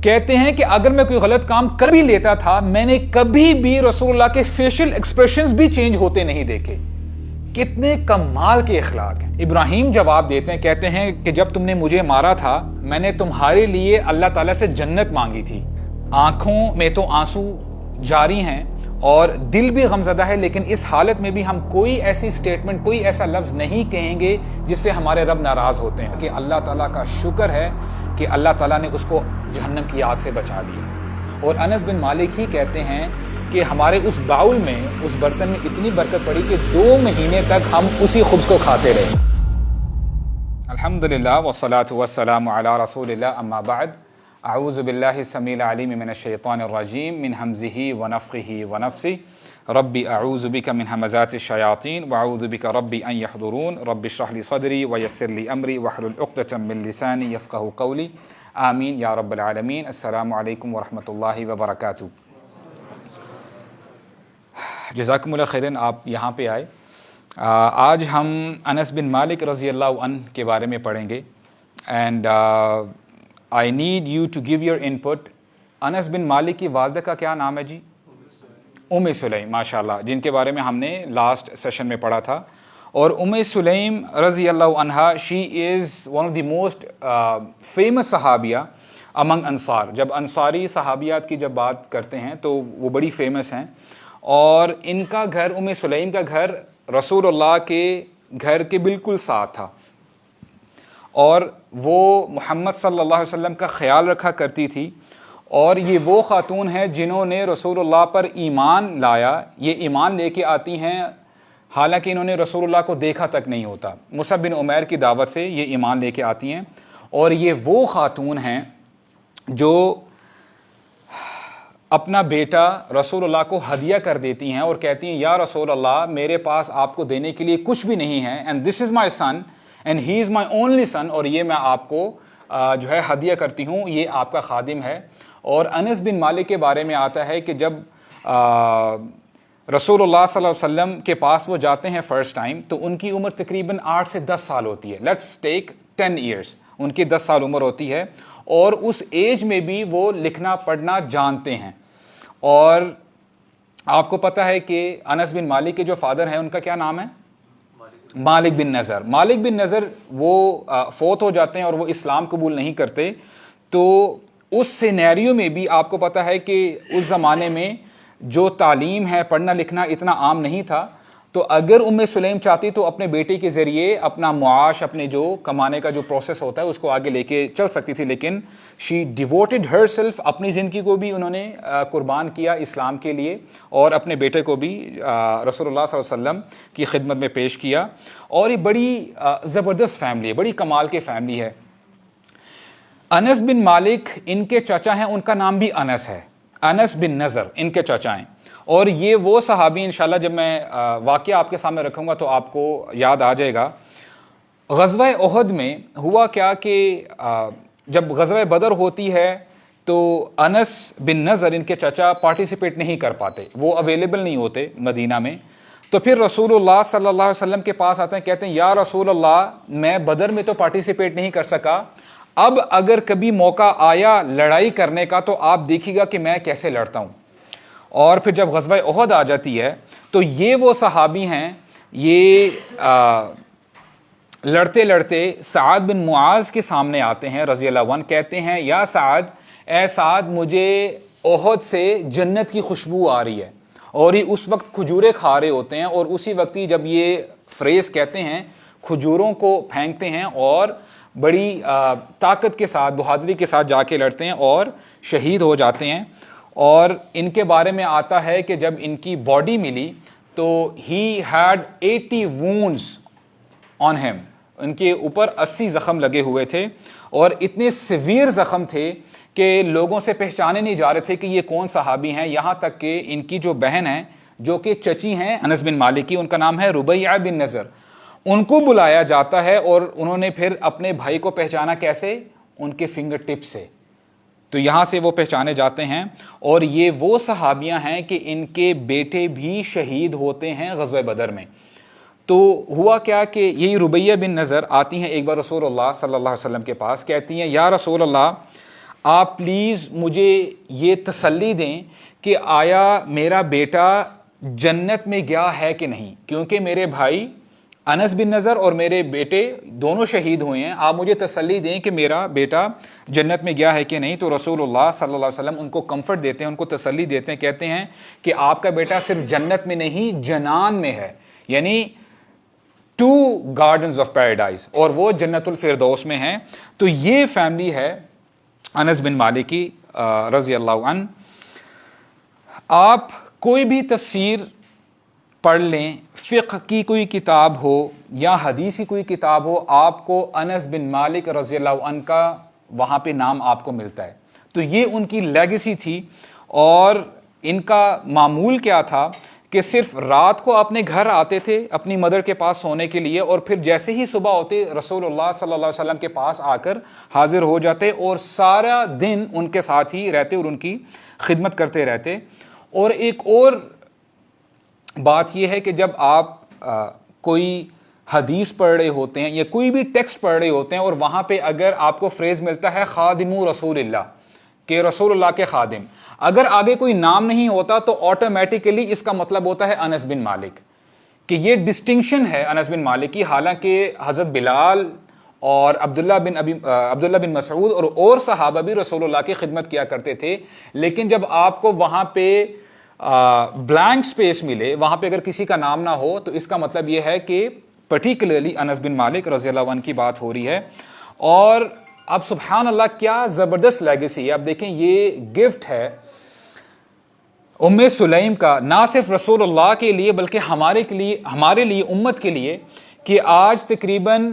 کہتے ہیں کہ اگر میں کوئی غلط کام کر بھی لیتا تھا میں نے کبھی بھی رسول اللہ کے فیشل ایکسپریشنز بھی چینج ہوتے نہیں دیکھے. کتنے کمال کے اخلاق ہیں. ابراہیم جواب دیتے ہیں, کہتے ہیں کہ جب تم نے مجھے مارا تھا میں نے تمہارے لیے اللہ تعالیٰ سے جنت مانگی تھی. آنکھوں میں تو آنسو جاری ہیں اور دل بھی غمزدہ ہے, لیکن اس حالت میں بھی ہم کوئی ایسی سٹیٹمنٹ, کوئی ایسا لفظ نہیں کہیں گے جس سے ہمارے رب ناراض ہوتے ہیں. کہ اللہ تعالیٰ کا شکر ہے کہ اللہ تعالیٰ نے اس کو جہنم کی آگ سے بچا لیا. اور انس بن مالک ہی کہتے ہیں کہ ہمارے اس باؤل میں, اس برتن میں اتنی برکت پڑی کہ 2 مہینے تک ہم اسی خبز کو کھاتے رہے. الحمدللہ والصلاة والسلام علی رسول اللہ, اما بعد. اعوذ باللہ السمیع العلیم من الشیطان الرجیم من حمزہ ونفخہ ونفثہ. ربی اعوذ بک من همزات الشیاطین واعوذ بک ربی ان یحضرون. رب اشرح لی صدری ویسر لی امری واحلل عقدۃ من لسانی یفقہوا قولی. آمین یا رب العالمین. السلام علیکم ورحمۃ اللہ وبرکاتہ. جزاکم اللہ خیرن, آپ یہاں پہ آئے. آج ہم انس بن مالک رضی اللہ عنہ کے بارے میں پڑھیں گے. And I need you to give your input. انس بن مالک کی والدہ کا کیا نام ہے جی؟ ام سلیم, ماشاء اللہ, جن کے بارے میں ہم نے لاسٹ سیشن میں پڑھا تھا. اور ام سلیم رضی اللہ عنہا, she is one of the most famous صحابیہ امنگ انصار. جب انصاری صحابیات کی جب بات کرتے ہیں تو وہ بڑی فیمس ہیں. اور ان کا گھر, ام سلیم کا گھر رسول اللہ کے گھر کے بالکل ساتھ تھا, اور وہ محمد صلی اللہ علیہ وسلم کا خیال رکھا کرتی تھی. اور یہ وہ خاتون ہیں جنہوں نے رسول اللہ پر ایمان لایا. یہ ایمان لے کے آتی ہیں حالانکہ انہوں نے رسول اللہ کو دیکھا تک نہیں ہوتا. مصعب بن عمیر کی دعوت سے یہ ایمان لے کے آتی ہیں. اور یہ وہ خاتون ہیں جو اپنا بیٹا رسول اللہ کو ہدیہ کر دیتی ہیں اور کہتی ہیں یا رسول اللہ میرے پاس آپ کو دینے کے لیے کچھ بھی نہیں ہے, and this is my son and he is my only son, اور یہ میں آپ کو جو ہے ہدیہ کرتی ہوں, یہ آپ کا خادم ہے. اور انس بن مالک کے بارے میں آتا ہے کہ جب رسول اللہ صلی اللہ علیہ وسلم کے پاس وہ جاتے ہیں فرسٹ ٹائم, تو ان کی عمر تقریباً 8 سے 10 سال ہوتی ہے. لیٹس ٹیک 10 ایئرس, ان کی 10 سال عمر ہوتی ہے. اور اس ایج میں بھی وہ لکھنا پڑھنا جانتے ہیں. اور آپ کو پتہ ہے کہ انس بن مالک کے جو فادر ہیں ان کا کیا نام ہے؟ مالک بن نضر. مالک بن نضر وہ فوت ہو جاتے ہیں اور وہ اسلام قبول نہیں کرتے. تو اس سینیریو میں بھی آپ کو پتہ ہے کہ اس زمانے میں جو تعلیم ہے, پڑھنا لکھنا اتنا عام نہیں تھا. تو اگر ام سلیم چاہتی تو اپنے بیٹے کے ذریعے اپنا معاش, اپنے جو کمانے کا جو پروسیس ہوتا ہے اس کو آگے لے کے چل سکتی تھی, لیکن شی ڈیووٹڈ ہر سیلف, اپنی زندگی کو بھی انہوں نے قربان کیا اسلام کے لیے, اور اپنے بیٹے کو بھی رسول اللہ صلی اللہ علیہ وسلم کی خدمت میں پیش کیا. اور یہ بڑی زبردست فیملی ہے, بڑی کمال کی فیملی ہے. انس بن مالک ان کے چچا ہیں, ان کا نام بھی انس ہے, انس بن نضر ان کے چچا ہیں. اور یہ وہ صحابی, انشاءاللہ جب میں واقعہ آپ کے سامنے رکھوں گا تو آپ کو یاد آ جائے گا. غزوہ احد میں ہوا کیا کہ جب غزوہ بدر ہوتی ہے تو انس بن نضر ان کے چچا پارٹیسپیٹ نہیں کر پاتے, وہ اویلیبل نہیں ہوتے مدینہ میں. تو پھر رسول اللہ صلی اللہ علیہ وسلم کے پاس آتے ہیں, کہتے ہیں یا رسول اللہ میں بدر میں تو پارٹیسپیٹ نہیں کر سکا, اب اگر کبھی موقع آیا لڑائی کرنے کا تو آپ دیکھیے گا کہ میں کیسے لڑتا ہوں. اور پھر جب غزوہ احد آ جاتی ہے تو یہ وہ صحابی ہیں, یہ لڑتے لڑتے سعد بن معاذ کے سامنے آتے ہیں رضی اللہ عنہ. کہتے ہیں یا سعد, اے سعد مجھے احد سے جنت کی خوشبو آ رہی ہے. اور یہ اس وقت کھجوریں کھا رہے ہوتے ہیں, اور اسی وقت ہی جب یہ فریز کہتے ہیں کھجوروں کو پھینکتے ہیں اور بڑی طاقت کے ساتھ, بہادری کے ساتھ جا کے لڑتے ہیں اور شہید ہو جاتے ہیں. اور ان کے بارے میں آتا ہے کہ جب ان کی باڈی ملی تو ہی ہیڈ 80 wounds آن ہیم, ان کے اوپر 80 زخم لگے ہوئے تھے, اور اتنے سیویئر زخم تھے کہ لوگوں سے پہچانے نہیں جا رہے تھے کہ یہ کون صحابی ہیں. یہاں تک کہ ان کی جو بہن ہیں جو کہ چچی ہیں انس بن مالک کی, ان کا نام ہے ربیعہ بن نضر, ان کو بلایا جاتا ہے. اور انہوں نے پھر اپنے بھائی کو پہچانا کیسے؟ ان کے فنگر ٹپ سے. تو یہاں سے وہ پہچانے جاتے ہیں. اور یہ وہ صحابیاں ہیں کہ ان کے بیٹے بھی شہید ہوتے ہیں غزوہ بدر میں. تو ہوا کیا کہ یہی ربیعہ بن نضر آتی ہیں ایک بار رسول اللہ صلی اللہ علیہ وسلم کے پاس, کہتی ہیں یا رسول اللہ آپ پلیز مجھے یہ تسلی دیں کہ آیا میرا بیٹا جنت میں گیا ہے کہ نہیں، کیونکہ میرے بھائی انس بن نضر اور میرے بیٹے دونوں شہید ہوئے ہیں، آپ مجھے تسلی دیں کہ میرا بیٹا جنت میں گیا ہے کہ نہیں۔ تو رسول اللہ صلی اللہ علیہ وسلم ان کو کمفرٹ دیتے ہیں، ان کو تسلی دیتے ہیں، کہتے ہیں کہ آپ کا بیٹا صرف جنت میں نہیں جنان میں ہے، یعنی 2 گارڈنز آف پیراڈائز، اور وہ جنت الفردوس میں ہیں۔ تو یہ فیملی ہے انس بن مالک کی رضی اللہ عنہ۔ آپ کوئی بھی تفسیر پڑھ لیں، فقہ کی کوئی کتاب ہو یا حدیث کی کوئی کتاب ہو، آپ کو انس بن مالک رضی اللہ عنہ کا وہاں پہ نام آپ کو ملتا ہے۔ تو یہ ان کی لیگیسی تھی، اور ان کا معمول کیا تھا کہ صرف رات کو اپنے گھر آتے تھے اپنی مدر کے پاس سونے کے لیے، اور پھر جیسے ہی صبح ہوتے رسول اللہ صلی اللہ علیہ وسلم کے پاس آ کر حاضر ہو جاتے، اور سارا دن ان کے ساتھ ہی رہتے اور ان کی خدمت کرتے رہتے۔ اور ایک اور بات یہ ہے کہ جب آپ کوئی حدیث پڑھ رہے ہوتے ہیں یا کوئی بھی ٹیکسٹ پڑھ رہے ہوتے ہیں، اور وہاں پہ اگر آپ کو فریز ملتا ہے خادم رسول اللہ، کہ رسول اللہ کے خادم، اگر آگے کوئی نام نہیں ہوتا تو آٹومیٹیکلی اس کا مطلب ہوتا ہے انس بن مالک، کہ یہ ڈسٹنکشن ہے انس بن مالک کی۔ حالانکہ حضرت بلال اور عبداللہ بن مسعود اور صحابہ بھی رسول اللہ کی خدمت کیا کرتے تھے، لیکن جب آپ کو وہاں پہ بلینک سپیس ملے، وہاں پہ اگر کسی کا نام نہ ہو، تو اس کا مطلب یہ ہے کہ پرٹیکولرلی انس بن مالک رضی اللہ عنہ کی بات ہو رہی ہے۔ اور اب سبحان اللہ کیا زبردست لیگیسی ہے، اب دیکھیں یہ گفٹ ہے ام سلیم کا، نہ صرف رسول اللہ کے لیے بلکہ ہمارے لیے امت کے لیے، کہ آج تقریباً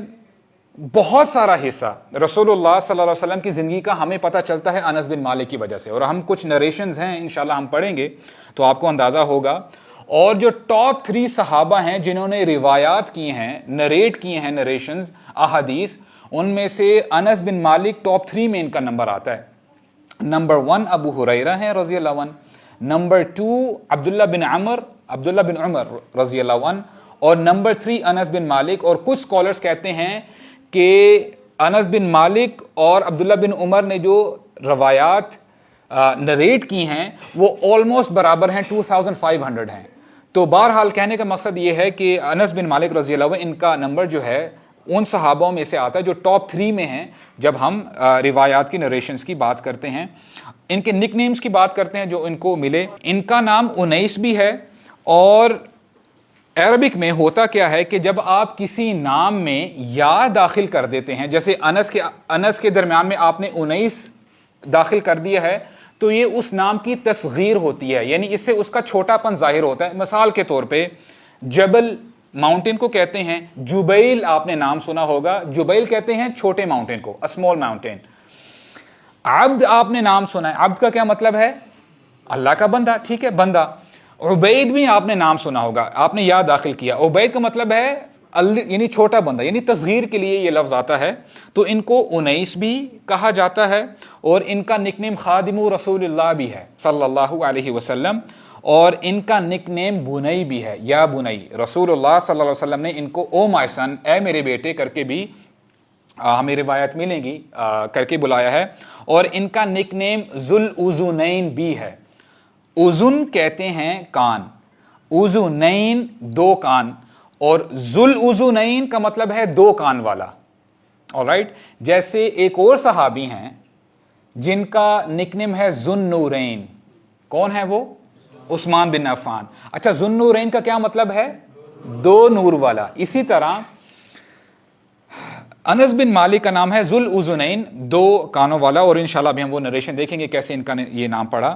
بہت سارا حصہ رسول اللہ صلی اللہ علیہ وسلم کی زندگی کا ہمیں پتہ چلتا ہے انس بن مالک کی وجہ سے۔ اور ہم کچھ نریشنز ہیں انشاءاللہ ہم پڑھیں گے تو آپ کو اندازہ ہوگا۔ اور جو ٹاپ 3 صحابہ ہیں جنہوں نے روایات کی ہیں، نریٹ کی ہیں نریشنز احادیث، ان میں سے انس بن مالک ٹاپ 3 میں ان کا نمبر آتا ہے۔ نمبر 1 ابو ہریرہ ہیں رضی اللہ عنہ، نمبر 2 عبداللہ بن عمر رضی اللہ عنہ، اور نمبر 3 انس بن مالک۔ اور کچھ سکولرز کہتے ہیں کہ انس بن مالک اور عبداللہ بن عمر نے جو روایات نریٹ کی ہیں وہ آلموسٹ برابر ہیں، 2500 ہیں۔ تو بہرحال کہنے کا مقصد یہ ہے کہ انس بن مالک رضی اللہ عنہ ان کا نمبر جو ہے ان صحابوں میں سے آتا ہے جو ٹاپ 3 میں ہیں جب ہم روایات کی نریشنز کی بات کرتے ہیں۔ ان کے نک نیمز کی بات کرتے ہیں جو ان کو ملے۔ ان کا نام انیس بھی ہے، اور عربک میں ہوتا کیا ہے کہ جب آپ کسی نام میں یا داخل کر دیتے ہیں، جیسے انس کے درمیان میں آپ نے انیس داخل کر دیا ہے، تو یہ اس نام کی تصغیر ہوتی ہے، یعنی اس سے اس کا چھوٹا پن ظاہر ہوتا ہے۔ مثال کے طور پہ جبل ماؤنٹین کو کہتے ہیں، جبیل آپ نے نام سنا ہوگا، جبیل کہتے ہیں چھوٹے ماؤنٹین کو، اسمال ماؤنٹین۔ عبد آپ نے نام سنا ہے، عبد کا کیا مطلب ہے؟ اللہ کا بندہ، ٹھیک ہے، بندہ۔ عبید بھی آپ نے نام سنا ہوگا، آپ نے یا داخل کیا، عبید کا مطلب ہے یعنی چھوٹا بندہ، یعنی تصغیر کے لیے یہ لفظ آتا ہے۔ تو ان کو انیس بھی کہا جاتا ہے، اور ان کا نک نیم خادم رسول اللہ بھی ہے صلی اللہ علیہ وسلم، اور ان کا نک نیم بنئی بھی ہے، یا بنئی۔ رسول اللہ صلی اللہ علیہ وسلم نے ان کو او مائی سن، اے میرے بیٹے کر کے بھی ہمیں روایت ملیں گی کر کے بلایا ہے۔ اور ان کا نک نیم ذوالأذنین بھی ہے۔ اذن کہتے ہیں کان، اذنین 2 کان، اور ذوالأذنین کا مطلب ہے 2 کان والا۔ آلرائٹ، جیسے ایک اور صحابی ہیں جن کا نک نیم ہے ذوالنورین۔ کون ہے وہ؟ عثمان بن عفان۔ اچھا، ذوالنورین کا کیا مطلب ہے؟ 2 نور والا۔ اسی طرح انس بن مالک کا نام ہے ذوالأذنین، 2 کانوں والا، اور انشاءاللہ ابھی ہم وہ نریشن دیکھیں گے کیسے ان کا یہ نام پڑا۔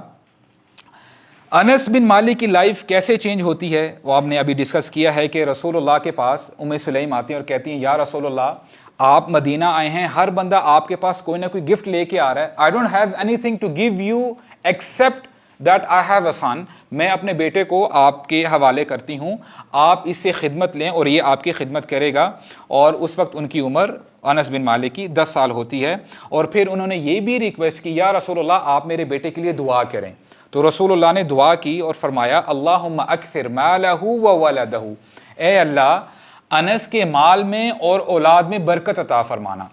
انس بن مالک کی لائف کیسے چینج ہوتی ہے وہ آپ نے ابھی ڈسکس کیا ہے کہ رسول اللہ کے پاس ام سلیم آتی ہیں اور کہتی ہیں یا رسول اللہ آپ مدینہ آئے ہیں، ہر بندہ آپ کے پاس کوئی نہ کوئی گفٹ لے کے آ رہا ہے، I don't have anything to give you except that I have a son, میں اپنے بیٹے کو آپ کے حوالے کرتی ہوں، آپ اس سے خدمت لیں اور یہ آپ کی خدمت کرے گا۔ اور اس وقت ان کی عمر انس بن مالک کی 10 سال ہوتی ہے، اور پھر انہوں نے یہ بھی ریکویسٹ کی یا رسول اللہ آپ میرے بیٹے کے لیے دعا کریں۔ تو رسول اللہ نے دعا کی اور فرمایا اللہم اکثر مالہ و ولدہ، اے اللہ انس کے مال میں اور اولاد میں برکت عطا فرمانا۔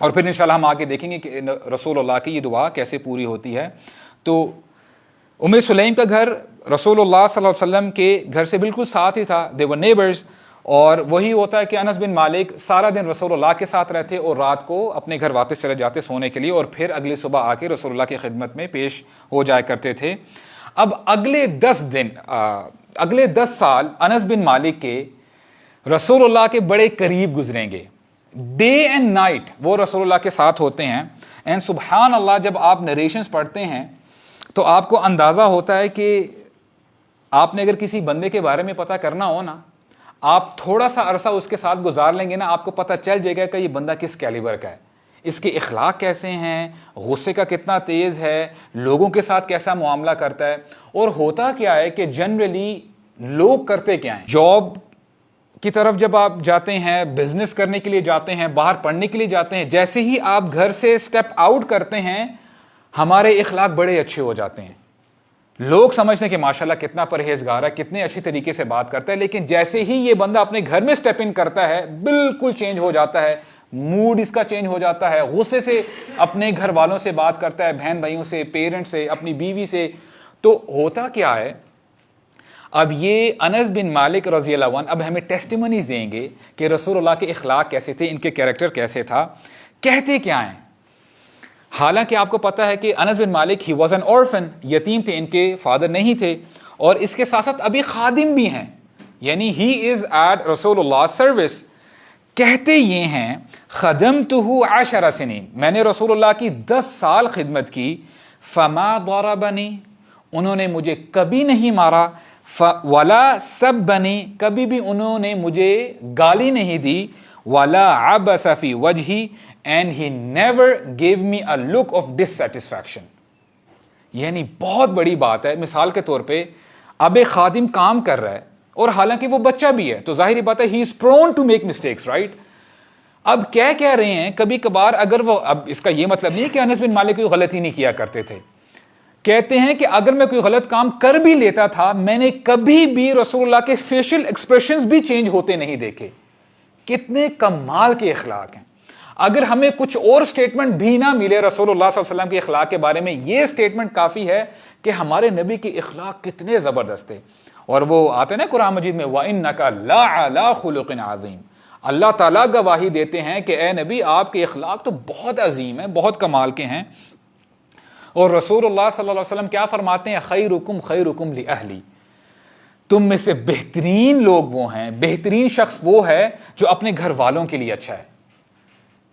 اور پھر انشاءاللہ ہم آگے دیکھیں گے کہ رسول اللہ کی یہ دعا کیسے پوری ہوتی ہے. تو ام سلیم کا گھر رسول اللہ صلی اللہ علیہ وسلم کے گھر سے بالکل ساتھ ہی تھا. دے ور نیبرز. اور وہی ہوتا ہے کہ انس بن مالک سارا دن رسول اللہ کے ساتھ رہتے اور رات کو اپنے گھر واپس چلے جاتے سونے کے لیے, اور پھر اگلی صبح آ کے رسول اللہ کی خدمت میں پیش ہو جایا کرتے تھے. اب اگلے 10 سال انس بن مالک کے رسول اللہ کے بڑے قریب گزریں گے. ڈے اینڈ نائٹ وہ رسول اللہ کے ساتھ ہوتے ہیں. اینڈ سبحان اللہ, جب آپ نریشنز پڑھتے ہیں تو آپ کو اندازہ ہوتا ہے کہ آپ نے اگر کسی بندے کے بارے میں پتہ کرنا ہو نا, آپ تھوڑا سا عرصہ اس کے ساتھ گزار لیں گے نا, آپ کو پتہ چل جائے گا کہ یہ بندہ کس کیلیبر کا ہے, اس کے اخلاق کیسے ہیں, غصے کا کتنا تیز ہے, لوگوں کے ساتھ کیسا معاملہ کرتا ہے. اور ہوتا کیا ہے کہ جنرلی لوگ کرتے کیا ہیں, جاب کی طرف جب آپ جاتے ہیں, بزنس کرنے کے لیے جاتے ہیں, باہر پڑھنے کے لیے جاتے ہیں, جیسے ہی آپ گھر سے اسٹیپ آؤٹ کرتے ہیں ہمارے اخلاق بڑے اچھے ہو جاتے ہیں. لوگ سمجھتے ہیں کہ ماشاءاللہ کتنا پرہیزگار ہے, کتنے اچھی طریقے سے بات کرتا ہے, لیکن جیسے ہی یہ بندہ اپنے گھر میں اسٹیپ ان کرتا ہے بالکل چینج ہو جاتا ہے, موڈ اس کا چینج ہو جاتا ہے, غصے سے اپنے گھر والوں سے بات کرتا ہے, بہن بھائیوں سے, پیرنٹ سے, اپنی بیوی سے. تو ہوتا کیا ہے, اب یہ انس بن مالک رضی اللہ عنہ اب ہمیں ٹیسٹیمونیز دیں گے کہ رسول اللہ کے اخلاق کیسے تھے, ان کے کیریکٹر کیسے تھا. کہتے کیا ہیں, حالانکہ آپ کو پتا ہے کہ انس بن مالک ہی واز این اورفن, یتیم تھے, ان کے فادر نہیں تھے, اور اس کے ساتھ ساتھ ابھی خادم بھی ہیں, یعنی ہی از ایٹ رسول اللہ سروس. کہتے یہ ہیں خدمتہ 10 سنین, میں نے رسول اللہ کی 10 سال خدمت کی. فما ضربنی, انہوں نے مجھے کبھی نہیں مارا. ولا سبنی, کبھی بھی انہوں نے مجھے گالی نہیں دی. ولا عبس فی وجہی, and he never gave me a look of dissatisfaction. یعنی بہت بڑی بات ہے. مثال کے طور پہ اب ایک خادم کام کر رہا ہے اور حالانکہ وہ بچہ بھی ہے, تو ظاہری بات ہے he is prone to make mistakes, right? اب کیا کہہ رہے ہیں, کبھی کبھار اگر وہ, اب اس کا یہ مطلب نہیں کہ انس بن مالک کوئی غلطی نہیں کیا کرتے تھے, کہتے ہیں کہ اگر میں کوئی غلط کام کر بھی لیتا تھا, میں نے کبھی بھی رسول اللہ کے فیشل ایکسپریشنز بھی چینج ہوتے نہیں دیکھے. کتنے کمال کے اخلاق ہیں. اگر ہمیں کچھ اور سٹیٹمنٹ بھی نہ ملے رسول اللہ صلی اللہ علیہ وسلم کے اخلاق کے بارے میں, یہ سٹیٹمنٹ کافی ہے کہ ہمارے نبی کے اخلاق کتنے زبردست تھے. اور وہ آتے ہیں نا قرآن مجید میں, وَإِنَّكَ لَعَلَىٰ خُلُقٍ عَظِيمٍ, اللہ تعالیٰ گواہی دیتے ہیں کہ اے نبی آپ کے اخلاق تو بہت عظیم ہیں, بہت کمال کے ہیں. اور رسول اللہ صلی اللہ علیہ وسلم کیا فرماتے ہیں, خیرکم خیرکم لأہلی, تم میں سے بہترین لوگ وہ ہیں, بہترین شخص وہ ہے جو اپنے گھر والوں کے لیے اچھا ہے.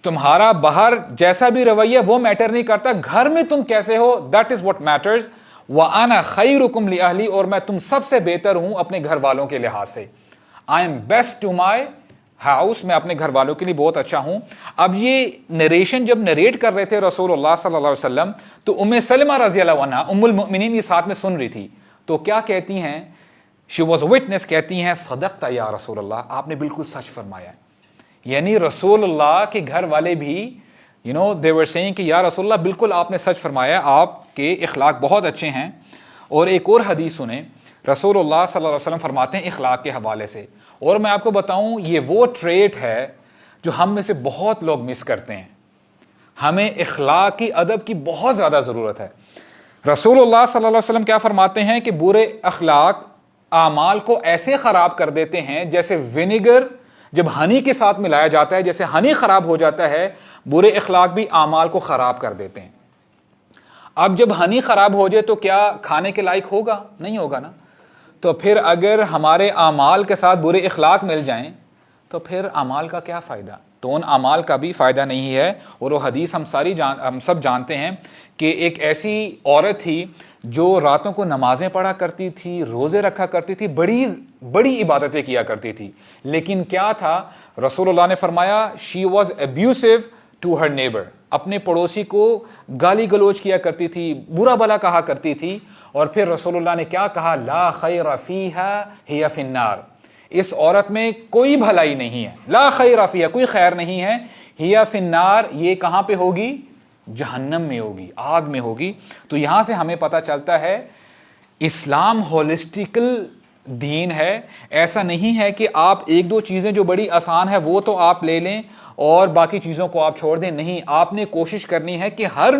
تمہارا باہر جیسا بھی رویہ وہ میٹر نہیں کرتا, گھر میں تم کیسے ہو, دیٹ از واٹ میٹرز. وَأَنَا خَيْرُكُمْ لِأَهْلِي, اور میں تم سب سے بہتر ہوں اپنے گھر والوں کے لحاظ سے. I am best to my house, میں اپنے گھر والوں کے لیے بہت اچھا ہوں. اب یہ نریشن جب نریٹ کر رہے تھے رسول اللہ صلی اللہ علیہ وسلم, تو ام سلمہ رضی اللہ عنہا ام المؤمنین یہ ساتھ میں سن رہی تھی. تو کیا کہتی ہیں, she was a witness, کہتی ہیں صدقت یا رسول اللہ, آپ نے بالکل سچ فرمایا. یعنی رسول اللہ کے گھر والے بھی they were saying کہ یا رسول اللہ بالکل آپ نے سچ فرمایا, آپ کے اخلاق بہت اچھے ہیں. اور ایک اور حدیث سنیں, رسول اللہ صلی اللہ علیہ وسلم فرماتے ہیں اخلاق کے حوالے سے, اور میں آپ کو بتاؤں یہ وہ ٹریٹ ہے جو ہم میں سے بہت لوگ مس کرتے ہیں. ہمیں اخلاق کی, ادب کی بہت زیادہ ضرورت ہے. رسول اللہ صلی اللہ علیہ وسلم کیا فرماتے ہیں کہ برے اخلاق اعمال کو ایسے خراب کر دیتے ہیں جیسے ونیگر جب ہنی کے ساتھ ملایا جاتا ہے, جیسے ہنی خراب ہو جاتا ہے, برے اخلاق بھی اعمال کو خراب کر دیتے ہیں. اب جب ہنی خراب ہو جائے تو کیا کھانے کے لائق ہوگا؟ نہیں ہوگا نا. تو پھر اگر ہمارے اعمال کے ساتھ برے اخلاق مل جائیں تو پھر اعمال کا کیا فائدہ؟ تو ان اعمال کا بھی فائدہ نہیں ہے. اور وہ حدیث ہم سب جانتے ہیں کہ ایک ایسی عورت تھی جو راتوں کو نمازیں پڑھا کرتی تھی, روزے رکھا کرتی تھی, بڑی بڑی عبادتیں کیا کرتی تھی, لیکن کیا تھا, رسول اللہ نے فرمایا she was abusive to her neighbor, اپنے پڑوسی کو گالی گلوچ کیا کرتی تھی, برا بھلا کہا کرتی تھی. اور پھر رسول اللہ نے کیا کہا, لا خیر فیہا ہی فی النار, اس عورت میں کوئی بھلائی نہیں ہے, لا خیر فیہا, کوئی خیر نہیں ہے, ہی فی النار, یہ کہاں پہ ہوگی؟ جہنم میں ہوگی, آگ میں ہوگی. تو یہاں سے ہمیں پتہ چلتا ہے اسلام ہولسٹیکل دین ہے. ایسا نہیں ہے کہ آپ ایک دو چیزیں جو بڑی آسان ہے وہ تو آپ لے لیں اور باقی چیزوں کو آپ چھوڑ دیں. نہیں, آپ نے کوشش کرنی ہے کہ ہر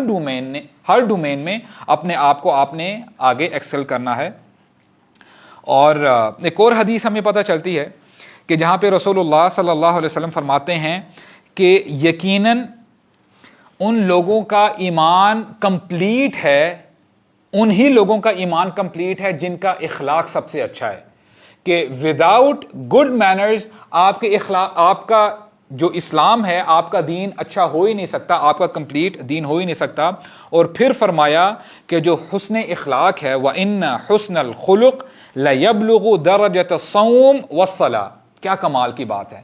ڈومین میں اپنے آپ کو آپ نے آگے ایکسل کرنا ہے. اور ایک اور حدیث ہمیں پتہ چلتی ہے کہ جہاں پہ رسول اللہ صلی اللہ علیہ وسلم فرماتے ہیں کہ یقیناً ان لوگوں کا ایمان کمپلیٹ ہے, انہی لوگوں کا ایمان کمپلیٹ ہے جن کا اخلاق سب سے اچھا ہے. کہ وداؤٹ گڈ مینرز آپ کے اخلاق, آپ کا جو اسلام ہے, آپ کا دین اچھا ہو ہی نہیں سکتا, آپ کا کمپلیٹ دین ہو ہی نہیں سکتا. اور پھر فرمایا کہ جو حسن اخلاق ہے وَإِنَّ حُسْنَ الْخُلُقِ لَيَبْلُغُ دَرَجَةَ الصَّوْمِ وَالصَّلَاةِ. کیا کمال کی بات ہے.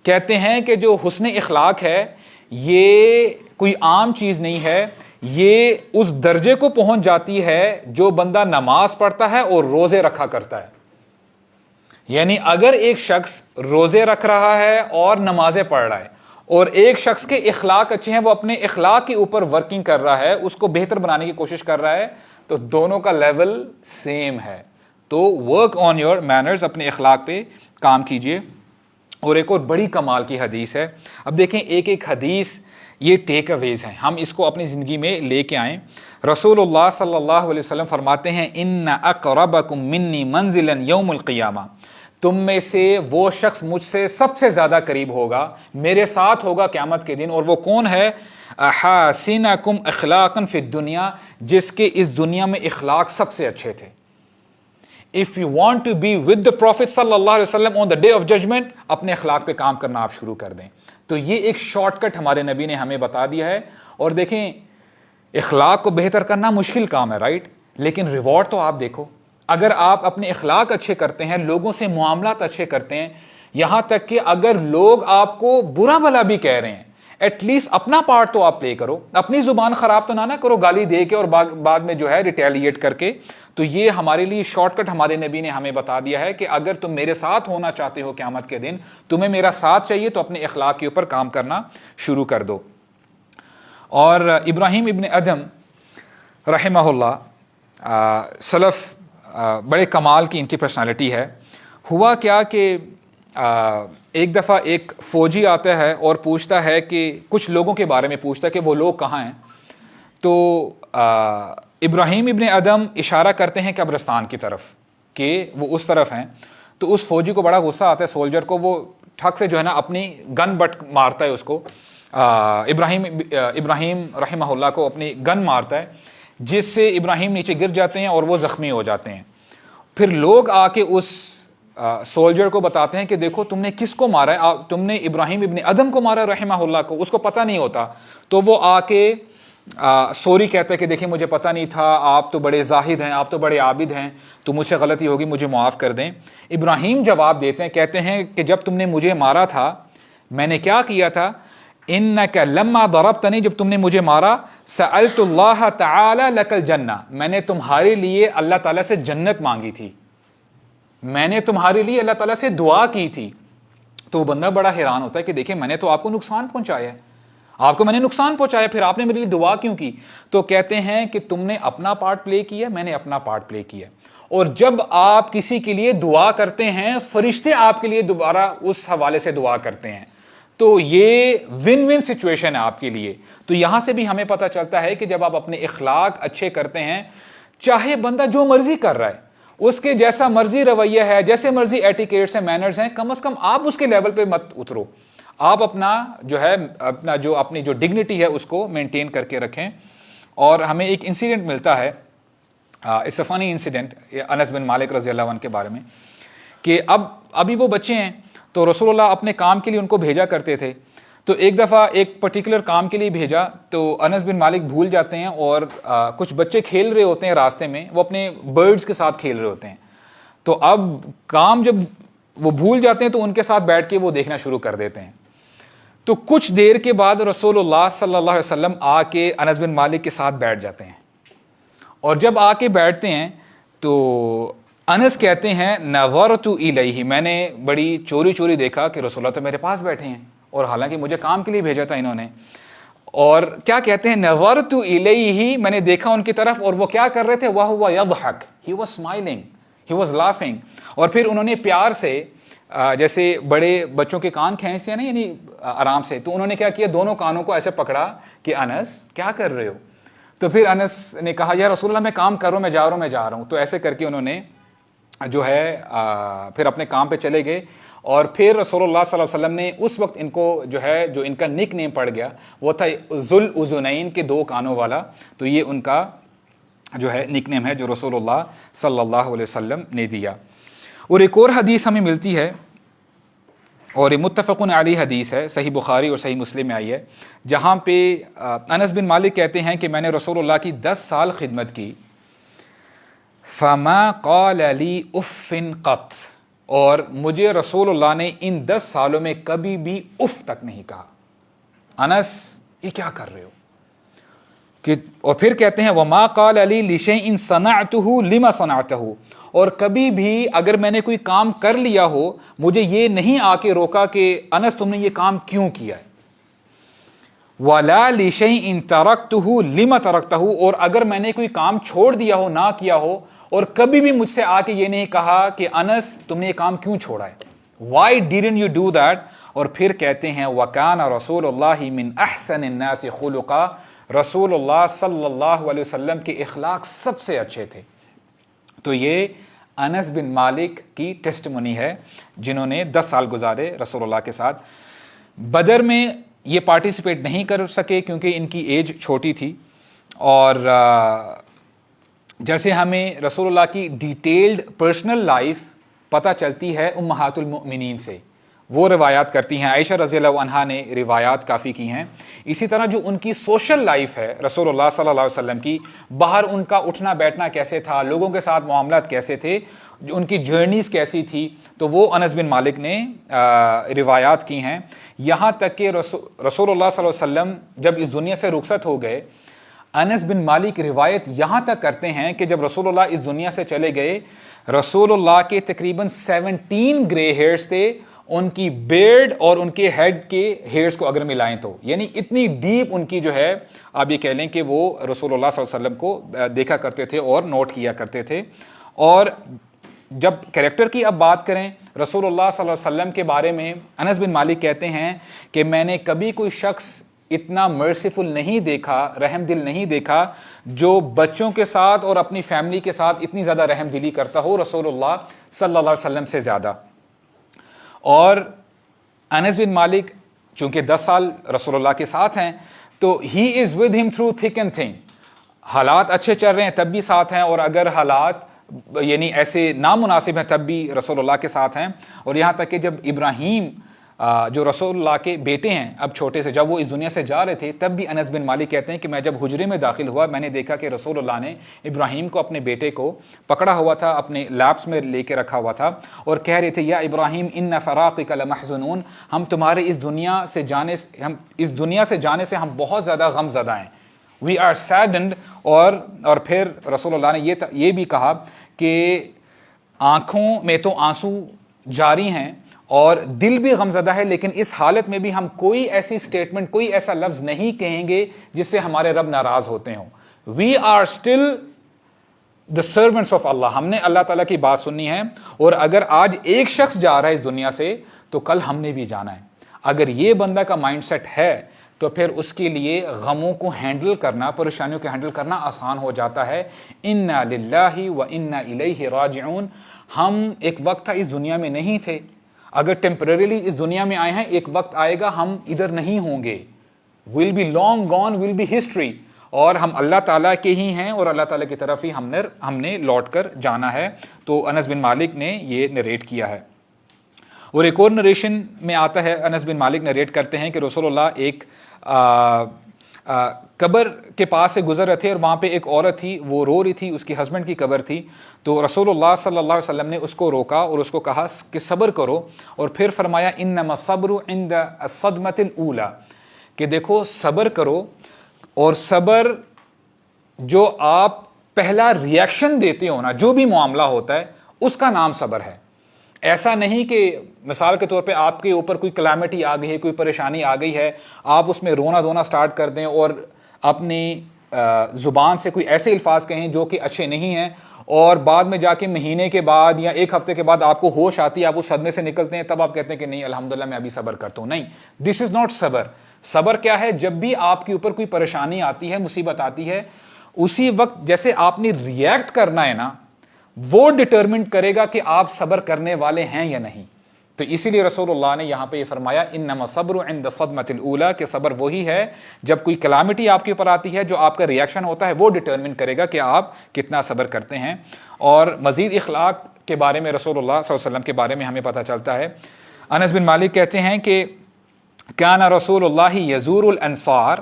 کہتے ہیں کہ جو حسن اخلاق ہے یہ کوئی عام چیز نہیں ہے, یہ اس درجے کو پہنچ جاتی ہے جو بندہ نماز پڑھتا ہے اور روزے رکھا کرتا ہے. یعنی اگر ایک شخص روزے رکھ رہا ہے اور نمازیں پڑھ رہا ہے اور ایک شخص کے اخلاق اچھے ہیں, وہ اپنے اخلاق کے اوپر ورکنگ کر رہا ہے, اس کو بہتر بنانے کی کوشش کر رہا ہے, تو دونوں کا لیول سیم ہے. تو ورک آن یور مینرز, اپنے اخلاق پہ کام کیجئے. اور ایک اور بڑی کمال کی حدیث ہے. اب دیکھیں ایک ایک حدیث یہ ٹیک اویز ہیں, ہم اس کو اپنی زندگی میں لے کے آئیں. رسول اللہ صلی اللہ علیہ وسلم فرماتے ہیں ان اقربکم منی منزلا یوم القیامہ, تم میں سے وہ شخص مجھ سے سب سے زیادہ قریب ہوگا, میرے ساتھ ہوگا قیامت کے دن, اور وہ کون ہے؟ احاسنکم اخلاقا فی الدنیا, جس کے اس دنیا میں اخلاق سب سے اچھے تھے. If you want to be with the Prophet صلی اللہ علیہ وسلم on the day of judgment, اپنے اخلاق پہ کام کرنا آپ شروع کر دیں. تو یہ ایک شارٹ کٹ ہمارے نبی نے ہمیں بتا دیا ہے. اور دیکھیں اخلاق کو بہتر کرنا مشکل کام ہے, رائٹ, لیکن ریوارڈ تو آپ دیکھو. اگر آپ اپنے اخلاق اچھے کرتے ہیں, لوگوں سے معاملات اچھے کرتے ہیں, یہاں تک کہ اگر لوگ آپ کو برا بھلا بھی کہہ رہے ہیں, ایٹ لیسٹ اپنا پارٹ تو آپ پلے کرو, اپنی زبان خراب تو نہ کرو گالی دے کے اور بعد میں جو ہے ریٹیلیٹ کر کے. تو یہ ہمارے لیے شارٹ کٹ ہمارے نبی نے ہمیں بتا دیا ہے کہ اگر تم میرے ساتھ ہونا چاہتے ہو قیامت کے دن, تمہیں میرا ساتھ چاہیے, تو اپنے اخلاق کے اوپر کام کرنا شروع کر دو. اور ابراہیم ابن ادم رحمہ اللہ سلف, بڑے کمال کی ان کی پرسنالٹی ہے. ہوا کیا کہ ایک دفعہ ایک فوجی آتا ہے اور پوچھتا ہے کہ کچھ لوگوں کے بارے میں پوچھتا ہے کہ وہ لوگ کہاں ہیں. تو ابراہیم ابن ادم اشارہ کرتے ہیں قبرستان کی طرف کہ وہ اس طرف ہیں. تو اس فوجی کو بڑا غصہ آتا ہے, سولجر کو, وہ ٹھک سے جو ہے نا اپنی گن بٹ مارتا ہے اس کو, ابراہیم رحمہ اللہ کو اپنی گن مارتا ہے, جس سے ابراہیم نیچے گر جاتے ہیں اور وہ زخمی ہو جاتے ہیں. پھر لوگ آ کے اس سولجر کو بتاتے ہیں کہ دیکھو تم نے کس کو مارا ہے, تم نے ابراہیم ابن ادم کو مارا رحمہ اللہ کو. اس کو پتہ نہیں ہوتا, تو وہ آ کے سوری کہتا ہے کہ دیکھیں مجھے پتہ نہیں تھا, آپ تو بڑے زاہد ہیں, آپ تو بڑے عابد ہیں, تو مجھ سے غلطی ہوگی, مجھے معاف کر دیں. ابراہیم جواب دیتے ہیں, کہتے ہیں کہ جب تم نے مجھے مارا تھا میں نے کیا کیا تھا؟ انک لما ضربتنی, جب تم نے مجھے مارا, سألت اللہ تعالی لک الجنہ, میں نے تمہارے لیے اللہ تعالیٰ سے جنت مانگی تھی, میں نے تمہارے لیے اللہ تعالیٰ سے دعا کی تھی. تو وہ بندہ بڑا حیران ہوتا ہے کہ دیکھیں میں نے تو آپ کو نقصان پہنچایا ہے, آپ کو میں نے نقصان پہنچایا, پھر آپ نے میرے لیے دعا کیوں کی؟ تو کہتے ہیں کہ تم نے اپنا پارٹ پلے کیا, میں نے اپنا پارٹ پلے کیا. اور جب آپ کسی کے لیے دعا کرتے ہیں, فرشتے آپ کے لیے دوبارہ اس حوالے سے دعا کرتے ہیں, تو یہ ون ون سچویشن ہے آپ کے لیے. تو یہاں سے بھی ہمیں پتہ چلتا ہے کہ جب آپ اپنے اخلاق اچھے کرتے ہیں, چاہے بندہ جو مرضی کر رہا ہے, اس کے جیسا مرضی رویہ ہے, جیسے مرضی ایٹیکیٹس ہیں, مینرز ہیں, کم از کم آپ اس کے لیول پہ مت اترو. آپ اپنا جو ہے اپنی جو ڈگنیٹی ہے اس کو مینٹین کر کے رکھیں. اور ہمیں ایک انسیڈنٹ ملتا ہے, اٹس اے فنی انسیڈنٹ, انس بن مالک رضی اللہ عنہ کے بارے میں, کہ ابھی وہ بچے ہیں, تو رسول اللہ اپنے کام کے لیے ان کو بھیجا کرتے تھے. تو ایک دفعہ ایک پرٹیکولر کام کے لیے بھیجا, تو انس بن مالک بھول جاتے ہیں, اور کچھ بچے کھیل رہے ہوتے ہیں راستے میں, وہ اپنے برڈز کے ساتھ کھیل رہے ہوتے ہیں. تو اب کام جب وہ بھول جاتے ہیں تو ان کے ساتھ بیٹھ کے وہ دیکھنا شروع کر دیتے ہیں. تو کچھ دیر کے بعد رسول اللہ صلی اللہ علیہ وسلم آ کے انس بن مالک کے ساتھ بیٹھ جاتے ہیں, اور جب آ کے بیٹھتے ہیں تو انس کہتے ہیں نظرت الیہ, میں نے بڑی چوری چوری دیکھا کہ رسول اللہ تو میرے پاس بیٹھے ہیں, اور حالانکہ مجھے کام کے لیے بھیجا تھا انہوں نے. اور کیا کہتے ہیں, نظرت الیہ, میں نے دیکھا ان کی طرف, اور وہ کیا کر رہے تھے, وہو یضحک, he was smiling, he was laughing. اور پھر انہوں نے پیار سے جیسے بڑے بچوں کے کان کھینچتے ہیں نا, یعنی آرام سے, تو انہوں نے کیا کیا, دونوں کانوں کو ایسے پکڑا کہ انس کیا کر رہے ہو. تو پھر انس نے کہا یا رسول اللہ میں کام کر رہا ہوں, میں جا رہا ہوں. تو ایسے کر کے انہوں نے جو ہے پھر اپنے کام پہ چلے گئے. اور پھر رسول اللہ صلی اللہ علیہ وسلم نے اس وقت ان کو جو ہے, جو ان کا نک نیم پڑ گیا وہ تھا ذو الاذنین کے 2 کانوں والا. تو یہ ان کا جو ہے نک نیم ہے جو رسول اللہ صلی اللہ علیہ وسلم نے دیا. اور ایک اور حدیث ہمیں ملتی ہے, اور یہ متفقن علی حدیث ہے, صحیح بخاری اور صحیح مسلم میں آئی ہے, جہاں پہ انس بن مالک کہتے ہیں کہ میں نے رسول اللہ کی 10 سال خدمت کی, فما قال لی اف قط, اور مجھے رسول اللہ نے ان 10 سالوں میں کبھی بھی اف تک نہیں کہا. انس یہ کیا کر رہے ہو کہ, اور پھر کہتے ہیں وما قال علی لشیء صنعته لما صنعته, اور کبھی بھی اگر میں نے کوئی کام کر لیا ہو مجھے یہ نہیں آ کے روکا کہ انس تم نے یہ کام کیوں کیا ہے. ولا لشیء ترکته لما ترکته, اور اگر میں نے کوئی کام چھوڑ دیا ہو, نہ کیا ہو, اور کبھی بھی مجھ سے آ کے یہ نہیں کہا کہ انس تم نے یہ کام کیوں چھوڑا ہے, why didn't you do that. اور پھر کہتے ہیں وَكَانَ رسول اللہ من احسن الناس خلقا, رسول اللہ صلی اللہ علیہ وسلم کے اخلاق سب سے اچھے تھے. تو یہ انس بن مالک کی ٹیسٹمونی ہے جنہوں نے 10 سال گزارے رسول اللہ کے ساتھ. بدر میں یہ پارٹیسپیٹ نہیں کر سکے کیونکہ ان کی ایج چھوٹی تھی, اور جیسے ہمیں رسول اللہ کی ڈیٹیلڈ پرسنل لائف پتہ چلتی ہے امہات المؤمنین سے, وہ روایات کرتی ہیں, عائشہ رضی اللہ عنہا نے روایات کافی کی ہیں. اسی طرح جو ان کی سوشل لائف ہے رسول اللہ صلی اللہ علیہ وسلم کی, باہر ان کا اٹھنا بیٹھنا کیسے تھا, لوگوں کے ساتھ معاملات کیسے تھے, ان کی جرنیز کیسی تھی, تو وہ انس بن مالک نے روایات کی ہیں. یہاں تک کہ رسول اللہ صلی اللہ علیہ وسلم جب اس دنیا سے رخصت ہو گئے, انس بن مالک روایت یہاں تک کرتے ہیں کہ جب رسول اللہ اس دنیا سے چلے گئے, رسول اللہ کے تقریباً 17 گرے ہیئرز تھے, ان کی بیئرڈ اور ان کے ہیڈ کے ہیئرز کو اگر ملائیں تو, یعنی اتنی ڈیپ ان کی جو ہے, آپ یہ کہہ لیں کہ وہ رسول اللہ صلی اللہ علیہ وسلم کو دیکھا کرتے تھے اور نوٹ کیا کرتے تھے. اور جب کریکٹر کی اب بات کریں رسول اللہ صلی اللہ علیہ وسلم کے بارے میں, انس بن مالک کہتے ہیں کہ میں نے کبھی کوئی شخص اتنا مرسیفل نہیں دیکھا, رحم دل نہیں دیکھا, جو بچوں کے ساتھ اور اپنی فیملی کے ساتھ اتنی زیادہ رحم دلی کرتا ہو رسول اللہ صلی اللہ علیہ وسلم سے زیادہ. اور انس بن مالک چونکہ 10 سال رسول اللہ کے ساتھ ہیں, تو he is with him through thick and thin, حالات اچھے چل رہے ہیں تب بھی ساتھ ہیں, اور اگر حالات یعنی ایسے نامناسب ہیں تب بھی رسول اللہ کے ساتھ ہیں. اور یہاں تک کہ جب ابراہیم جو رسول اللہ کے بیٹے ہیں اب چھوٹے سے, جب وہ اس دنیا سے جا رہے تھے تب بھی انس بن مالک کہتے ہیں کہ میں جب حجرے میں داخل ہوا میں نے دیکھا کہ رسول اللہ نے ابراہیم کو, اپنے بیٹے کو پکڑا ہوا تھا, اپنے لیپس میں لے کے رکھا ہوا تھا, اور کہہ رہے تھے یا ابراہیم ان فراقک لمحزنون, ہم تمہارے اس دنیا سے جانے سے ہم بہت زیادہ غم زدہ ہیں, وی آر سیڈنڈ. اور پھر رسول اللہ نے یہ بھی کہا کہ آنکھوں میں تو آنسو جاری ہیں اور دل بھی غمزدہ ہے, لیکن اس حالت میں بھی ہم کوئی ایسی سٹیٹمنٹ, کوئی ایسا لفظ نہیں کہیں گے جس سے ہمارے رب ناراض ہوتے ہوں. We are still the servants of اللہ, ہم نے اللہ تعالیٰ کی بات سننی ہے, اور اگر آج ایک شخص جا رہا ہے اس دنیا سے تو کل ہم نے بھی جانا ہے. اگر یہ بندہ کا مائنڈ سیٹ ہے تو پھر اس کے لیے غموں کو ہینڈل کرنا, پریشانیوں کو ہینڈل کرنا آسان ہو جاتا ہے. انا للہ و انا الیہ راجعون, ہم ایک وقت تھا اس دنیا میں نہیں تھے, اگر ٹیمپرریلی اس دنیا میں آئے ہیں, ایک وقت آئے گا ہم ادھر نہیں ہوں گے, will be long gone, will be history, اور ہم اللہ تعالیٰ کے ہی ہیں اور اللہ تعالیٰ کی طرف ہی ہم نے لوٹ کر جانا ہے. تو انس بن مالک نے یہ نریٹ کیا ہے. اور ایک اور نریشن میں آتا ہے, انس بن مالک نریٹ کرتے ہیں کہ رسول اللہ ایک قبر کے پاس سے گزر رہے تھے, اور وہاں پہ ایک عورت تھی, وہ رو رہی تھی, اس کی ہسبینڈ کی قبر تھی. تو رسول اللہ صلی اللہ علیہ وسلم نے اس کو روکا اور اس کو کہا کہ صبر کرو, اور پھر فرمایا انما الصبر عند الصدمۃ الاولی, کہ دیکھو صبر کرو, اور صبر جو آپ پہلا ریئیکشن دیتے ہو نا, جو بھی معاملہ ہوتا ہے اس کا نام صبر ہے. ایسا نہیں کہ مثال کے طور پہ آپ کے اوپر کوئی کلیمٹی آ گئی ہے, کوئی پریشانی آ گئی ہے, آپ اس میں رونا دھونا سٹارٹ کر دیں اور اپنی زبان سے کوئی ایسے الفاظ کہیں جو کہ اچھے نہیں ہیں، اور بعد میں جا کے مہینے کے بعد یا ایک ہفتے کے بعد آپ کو ہوش آتی ہے، آپ اس صدمے سے نکلتے ہیں، تب آپ کہتے ہیں کہ نہیں الحمدللہ میں ابھی صبر کرتا ہوں. نہیں، دس از ناٹ صبر. صبر کیا ہے؟ جب بھی آپ کے اوپر کوئی پریشانی آتی ہے، مصیبت آتی ہے، اسی وقت جیسے آپ نے ریئیکٹ کرنا ہے نا، وہ ڈٹرمنٹ کرے گا کہ آپ صبر کرنے والے ہیں یا نہیں. تو اسی لیے رسول اللہ نے یہاں پہ یہ فرمایا انما صبر عند الصدمۃ الاولی، کہ صبر وہی ہے جب کوئی کلامٹی آپ کے اوپر آتی ہے، جو آپ کا ریئیکشن ہوتا ہے وہ ڈٹرمن کرے گا کہ آپ کتنا صبر کرتے ہیں. اور مزید اخلاق کے بارے میں رسول اللہ صلی اللہ علیہ وسلم کے بارے میں ہمیں پتہ چلتا ہے. انس بن مالک کہتے ہیں کہ کان رسول اللہ یزور الانصار،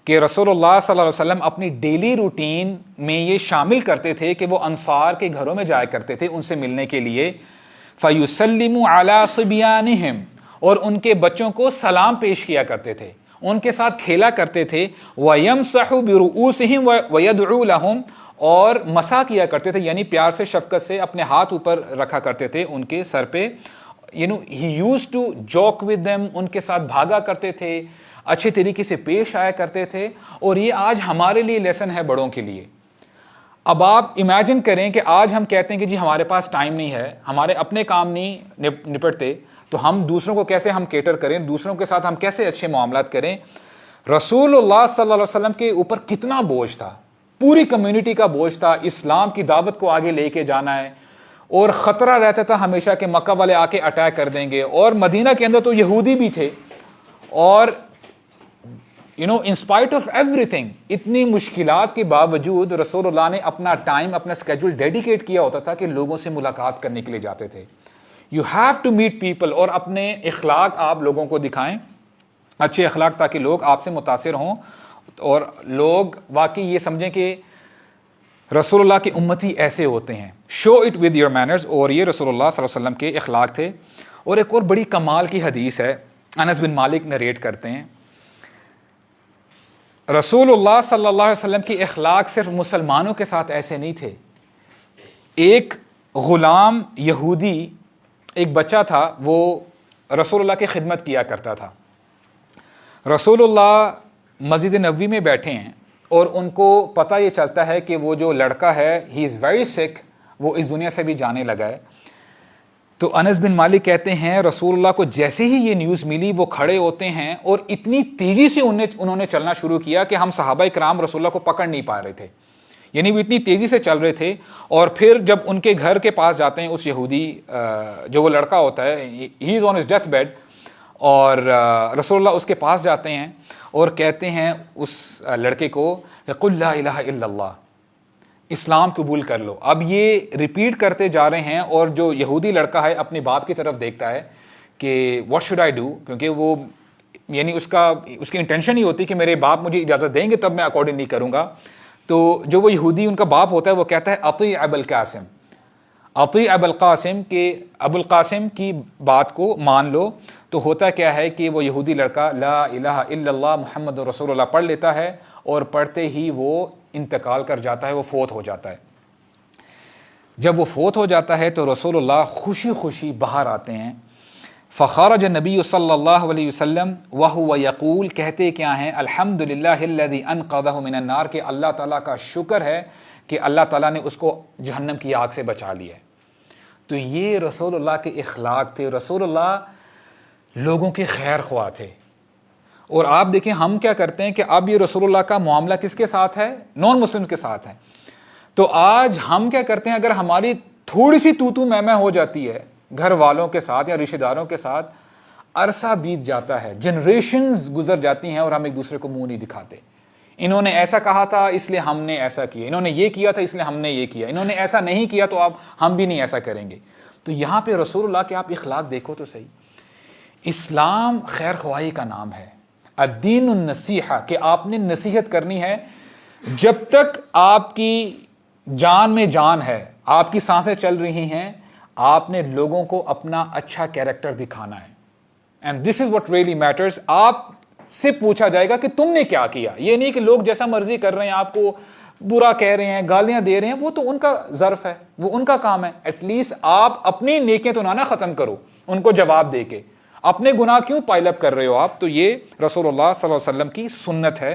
کہ رسول اللہ صلی اللہ علیہ وسلم اپنی ڈیلی روٹین میں یہ شامل کرتے تھے کہ وہ انصار کے گھروں میں جایا کرتے تھے ان سے ملنے کے لیے. فَيُسَلِّمُ عَلَىٰ صِبْيَانِهِمْ، اور ان کے بچوں کو سلام پیش کیا کرتے تھے، ان کے ساتھ کھیلا کرتے تھے. وَيَمْسَحُ بِرُؤُوسِهِمْ وَيَدْعُو لَهُمْ، اور مسا کیا کرتے تھے، یعنی پیار سے شفقت سے اپنے ہاتھ اوپر رکھا کرتے تھے ان کے سر پہ. he used to joke with them، ان کے ساتھ بھاگا کرتے تھے، اچھے طریقے سے پیش آیا کرتے تھے. اور یہ آج ہمارے لیے لیسن ہے بڑوں کے لیے. اب آپ امیجن کریں کہ آج ہم کہتے ہیں کہ جی ہمارے پاس ٹائم نہیں ہے، ہمارے اپنے کام نہیں نپٹتے، تو ہم دوسروں کو کیسے ہم کیٹر کریں، دوسروں کے ساتھ ہم کیسے اچھے معاملات کریں. رسول اللہ صلی اللہ علیہ وسلم کے اوپر کتنا بوجھ تھا، پوری کمیونٹی کا بوجھ تھا، اسلام کی دعوت کو آگے لے کے جانا ہے، اور خطرہ رہتا تھا ہمیشہ کہ مکہ والے آ کے اٹیک کر دیں گے. اور مدینہ کے اندر تو یہودی بھی تھے، اور in spite of everything، اتنی مشکلات کے باوجود رسول اللہ نے اپنا ٹائم، اپنا اسکیجول ڈیڈیکیٹ کیا ہوتا تھا کہ لوگوں سے ملاقات کرنے کے لیے جاتے تھے. You have to meet people, اور اپنے اخلاق آپ لوگوں کو دکھائیں، اچھے اخلاق، تاکہ لوگ آپ سے متاثر ہوں اور لوگ واقعی یہ سمجھیں کہ رسول اللہ کے امتی ایسے ہوتے ہیں. Show it with your manners, اور یہ رسول اللہ صلی اللہ علیہ وسلم کے اخلاق تھے. اور ایک اور بڑی کمال کی حدیث ہے، انس بن مالک نریٹ کرتے ہیں، رسول اللہ صلی اللہ علیہ وسلم کی اخلاق صرف مسلمانوں کے ساتھ ایسے نہیں تھے. ایک غلام یہودی، ایک بچہ تھا، وہ رسول اللہ کی خدمت کیا کرتا تھا. رسول اللہ مسجد نبوی میں بیٹھے ہیں، اور ان کو پتہ یہ چلتا ہے کہ وہ جو لڑکا ہے ہی از ویری سک، وہ اس دنیا سے بھی جانے لگا ہے. تو انس بن مالک کہتے ہیں رسول اللہ کو جیسے ہی یہ نیوز ملی وہ کھڑے ہوتے ہیں، اور اتنی تیزی سے انہوں نے چلنا شروع کیا کہ ہم صحابہ کرام رسول اللہ کو پکڑ نہیں پا رہے تھے، یعنی وہ اتنی تیزی سے چل رہے تھے. اور پھر جب ان کے گھر کے پاس جاتے ہیں، اس یہودی جو وہ لڑکا ہوتا ہے، ہی از آن ہز ڈیتھ بیڈ، اور رسول اللہ اس کے پاس جاتے ہیں اور کہتے ہیں اس لڑکے کو قل لا الہ الا اللہ، اسلام قبول کر لو. اب یہ ریپیٹ کرتے جا رہے ہیں، اور جو یہودی لڑکا ہے اپنے باپ کی طرف دیکھتا ہے کہ واٹ شوڈ آئی ڈو، کیونکہ وہ یعنی اس کی انٹینشن ہی ہوتی کہ میرے باپ مجھے اجازت دیں گے تب میں اکارڈنگلی کروں گا. تو جو وہ یہودی ان کا باپ ہوتا ہے وہ کہتا ہے اطیع ابا القاسم، اطیع ابا القاسم، کہ ابو القاسم کی بات کو مان لو. تو ہوتا کیا ہے کہ وہ یہودی لڑکا لا الہ الا اللہ محمد رسول اللہ پڑھ لیتا ہے، اور پڑھتے ہی وہ انتقال کر جاتا ہے، وہ فوت ہو جاتا ہے. جب وہ فوت ہو جاتا ہے تو رسول اللہ خوشی خوشی باہر آتے ہیں. فخرج نبی صلی اللہ علیہ وسلم وہو یقول، کہتے کیا ہیں، الحمدللہ الذی انقذہ من النار، کہ اللہ تعالیٰ کا شکر ہے کہ اللہ تعالیٰ نے اس کو جہنم کی آگ سے بچا لیا ہے. تو یہ رسول اللہ کے اخلاق تھے. رسول اللہ لوگوں کے خیر خواہ تھے. اور آپ دیکھیں ہم کیا کرتے ہیں کہ اب یہ رسول اللہ کا معاملہ کس کے ساتھ ہے؟ نان مسلمز کے ساتھ ہے. تو آج ہم کیا کرتے ہیں، اگر ہماری تھوڑی سی تو میں ہو جاتی ہے گھر والوں کے ساتھ یا رشتہ داروں کے ساتھ، عرصہ بیت جاتا ہے، جنریشنز گزر جاتی ہیں، اور ہم ایک دوسرے کو منہ نہیں دکھاتے. انہوں نے ایسا کہا تھا اس لیے ہم نے ایسا کیا، انہوں نے یہ کیا تھا اس لیے ہم نے یہ کیا، انہوں نے ایسا نہیں کیا تو اب ہم بھی نہیں ایسا کریں گے. تو یہاں پہ رسول اللہ کے آپ اخلاق دیکھو تو صحیح. اسلام خیر خواہی کا نام ہے، الدین النصیحہ، کہ آپ نے نصیحت کرنی ہے. جب تک آپ کی جان میں جان ہے، آپ کی سانسیں چل رہی ہیں، آپ نے لوگوں کو اپنا اچھا کیریکٹر دکھانا ہے. And this is what really matters. آپ سے پوچھا جائے گا کہ تم نے کیا کیا. یہ نہیں کہ لوگ جیسا مرضی کر رہے ہیں، آپ کو برا کہہ رہے ہیں، گالیاں دے رہے ہیں، وہ تو ان کا ظرف ہے، وہ ان کا کام ہے. ایٹ لیسٹ آپ اپنی نیکیاں تو نہ ختم کرو ان کو جواب دے کے. اپنے گناہ کیوں پائل اپ کر رہے ہو آپ؟ تو یہ رسول اللہ صلی اللہ علیہ وسلم کی سنت ہے.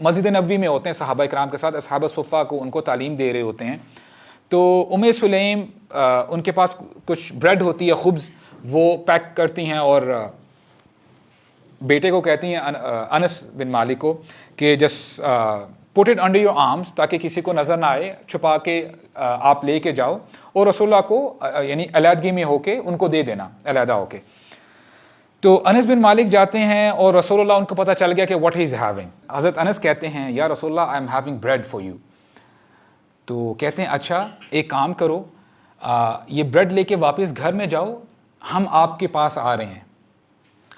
مسجد نبوی میں ہوتے ہیں صحابہ کرام کے ساتھ, اصحاب صفہ کو ان کو تعلیم دے رہے ہوتے ہیں. تو سلیم ان کے پاس کچھ بریڈ ہوتی ہے, خبز, وہ پیک کرتی ہیں اور بیٹے کو کہتی ہیں انس بن مالک کو کہ just put it under your arms, تاکہ کسی کو نظر نہ آئے, چھپا کے آپ لے کے جاؤ اور رسول اللہ کو یعنی علیحدگی میں ہو کے ان کو دے دینا, علیحدہ ہو کے. تو انس بن مالک جاتے ہیں اور رسول اللہ ان کو پتہ چل گیا کہ واٹ ہی از ہیونگ. حضرت انس کہتے ہیں یا رسول اللہ I am having bread for you. تو کہتے ہیں اچھا ایک کام کرو, یہ بریڈ لے کے واپس گھر میں جاؤ, ہم آپ کے پاس آ رہے ہیں,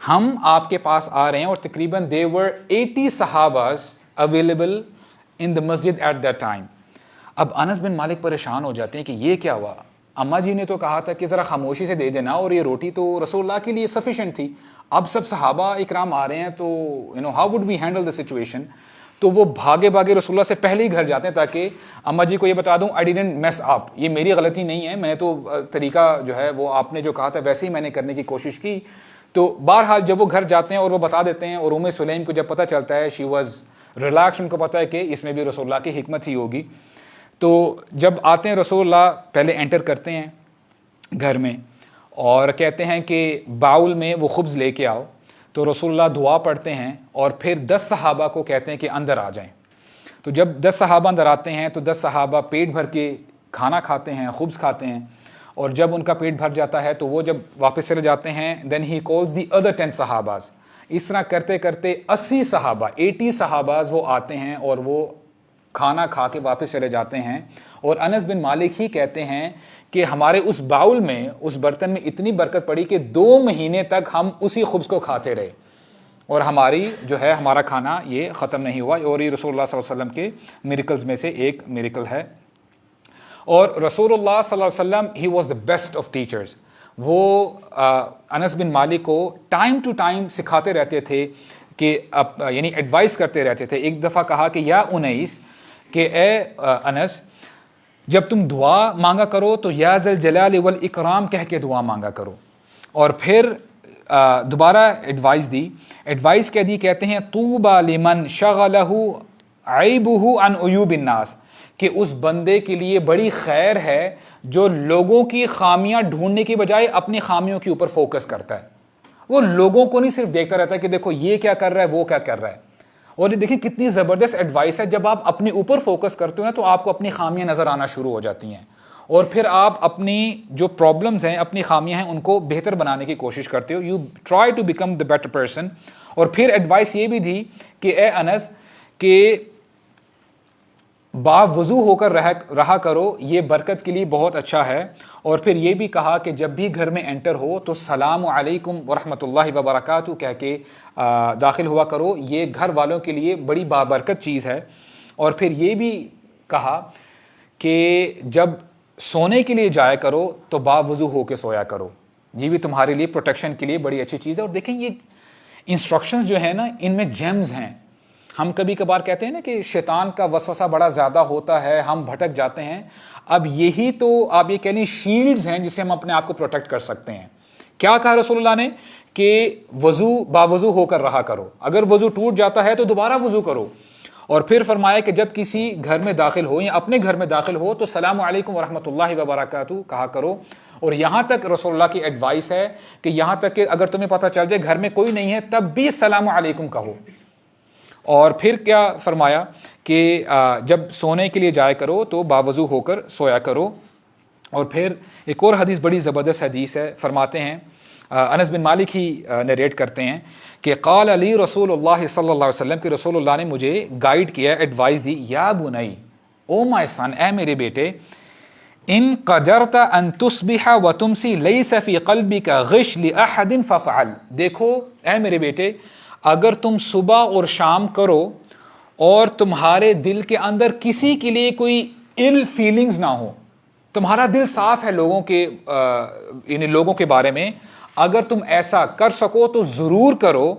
ہم آپ کے پاس آ رہے ہیں. اور تقریباً there were 80 صحاباز available in the masjid at that time. اب انس بن مالک پریشان ہو جاتے ہیں کہ یہ کیا ہوا, اماں جی نے تو کہا تھا کہ ذرا خاموشی سے دے دینا, اور یہ روٹی تو رسول اللہ کے لیے سفیشینٹ تھی, اب سب صحابہ اکرام آ رہے ہیں تو how would we handle the situation. تو وہ بھاگے رسول اللہ سے پہلے ہی گھر جاتے ہیں تاکہ اماں جی کو یہ بتا دوں I didn't mess up, یہ میری غلطی نہیں ہے, میں تو طریقہ جو ہے وہ آپ نے جو کہا تھا ویسے ہی میں نے کرنے کی کوشش کی. تو بہرحال جب وہ گھر جاتے ہیں اور وہ بتا دیتے ہیں, اور سلیم کو جب پتہ چلتا ہے شی واز ریلیکس, ان کو پتہ ہے کہ اس میں بھی رسول اللہ کی حکمت ہی ہوگی. تو جب آتے ہیں رسول اللہ پہلے انٹر کرتے ہیں گھر میں اور کہتے ہیں کہ باؤل میں وہ خبز لے کے آؤ. تو رسول اللہ دعا پڑھتے ہیں اور پھر 10 صحابہ کو کہتے ہیں کہ اندر آ جائیں. تو جب 10 صحابہ اندر آتے ہیں تو 10 صحابہ پیٹ بھر کے کھانا کھاتے ہیں, خبز کھاتے ہیں, اور جب ان کا پیٹ بھر جاتا ہے تو وہ جب واپس چلے جاتے ہیں دین ہی کالز دی ادر 10 صحاباز. اس طرح کرتے کرتے 80 صحابہ 80 صحاباز وہ آتے ہیں اور وہ کھانا کھا کے واپس چلے جاتے ہیں. اور انس بن مالک ہی کہتے ہیں کہ ہمارے اس باؤل میں, اس برتن میں اتنی برکت پڑی کہ 2 مہینے تک ہم اسی خبز کو کھاتے رہے, اور ہماری جو ہے ہمارا کھانا یہ ختم نہیں ہوا. اور یہ رسول اللہ صلی اللہ علیہ وسلم کے میریکلز میں سے ایک میریکل ہے. اور رسول اللہ صلی اللہ علیہ وسلم he was the best of teachers. وہ انس بن مالک کو ٹائم ٹو ٹائم سکھاتے رہتے تھے کہ یعنی ایڈوائز کرتے رہتے تھے. ایک دفعہ کہا کہ یا انیس, کہ اے انس, جب تم دعا مانگا کرو تو یا ذل جلال والاکرام کہہ کے دعا مانگا کرو. اور پھر دوبارہ ایڈوائز کہہ دی, کہتے ہیں طوبى لمن شغلہ عیبہ عن عیوب الناس, کہ اس بندے کے لیے بڑی خیر ہے جو لوگوں کی خامیاں ڈھونڈنے کی بجائے اپنی خامیوں کے اوپر فوکس کرتا ہے. وہ لوگوں کو نہیں صرف دیکھتا رہتا ہے کہ دیکھو یہ کیا کر رہا ہے, وہ کیا کر رہا ہے. اور یہ دیکھیں کتنی زبردست ایڈوائس ہے, جب آپ اپنے اوپر فوکس کرتے ہو تو آپ کو اپنی خامیاں نظر آنا شروع ہو جاتی ہیں, اور پھر آپ اپنی جو پرابلمز ہیں, اپنی خامیاں ہیں, ان کو بہتر بنانے کی کوشش کرتے ہو. You try to become the better person. اور پھر ایڈوائس یہ بھی دی کہ اے انس, کہ با وضو ہو کر رہا کرو, یہ برکت کے لیے بہت اچھا ہے. اور پھر یہ بھی کہا کہ جب بھی گھر میں انٹر ہو تو السلام علیکم ورحمۃ اللہ وبرکاتہ کہہ کے داخل ہوا کرو, یہ گھر والوں کے لیے بڑی بابرکت چیز ہے. اور پھر یہ بھی کہا کہ جب سونے کے لیے جایا کرو تو با وضو ہو کے سویا کرو, یہ بھی تمہارے لیے پروٹیکشن کے لیے بڑی اچھی چیز ہے. اور دیکھیں یہ انسٹرکشنز جو ہیں نا, ان میں جیمز ہیں. ہم کبھی کبھار کہتے ہیں نا کہ شیطان کا وسوسہ بڑا زیادہ ہوتا ہے, ہم بھٹک جاتے ہیں. اب یہی تو آپ یہ کہہ لیں شیلڈز ہیں جسے ہم اپنے آپ کو پروٹیکٹ کر سکتے ہیں. کیا کہا رسول اللہ نے کہ وضو باوضو ہو کر رہا کرو, اگر وضو ٹوٹ جاتا ہے تو دوبارہ وضو کرو. اور پھر فرمایا کہ جب کسی گھر میں داخل ہو یا اپنے گھر میں داخل ہو تو السلام علیکم ورحمۃ اللہ وبرکاتہ کہا کرو. اور یہاں تک رسول اللہ کی ایڈوائس ہے کہ یہاں تک کہ اگر تمہیں پتہ چل جائے گھر میں کوئی نہیں ہے تب بھی السلام علیکم کہو. اور پھر کیا فرمایا کہ جب سونے کے لیے جایا کرو تو باوضو ہو کر سویا کرو. اور پھر ایک اور حدیث بڑی زبردست حدیث ہے, فرماتے ہیں انس بن مالک ہی نریٹ کرتے ہیں کہ قال علی رسول اللہ صلی اللہ علیہ وسلم, کہ رسول اللہ نے مجھے گائیڈ کیا, ایڈوائز دی, یا بنی, او مائی سن, اے میرے بیٹے, ان قدرت ان تصبح وتمسی لیس فی قلبک غش لاحد فافعل. دیکھو اے میرے بیٹے, اگر تم صبح اور شام کرو اور تمہارے دل کے اندر کسی کے لیے کوئی ill feelings نہ ہو, تمہارا دل صاف ہے لوگوں کے یعنی لوگوں کے بارے میں, اگر تم ایسا کر سکو تو ضرور کرو.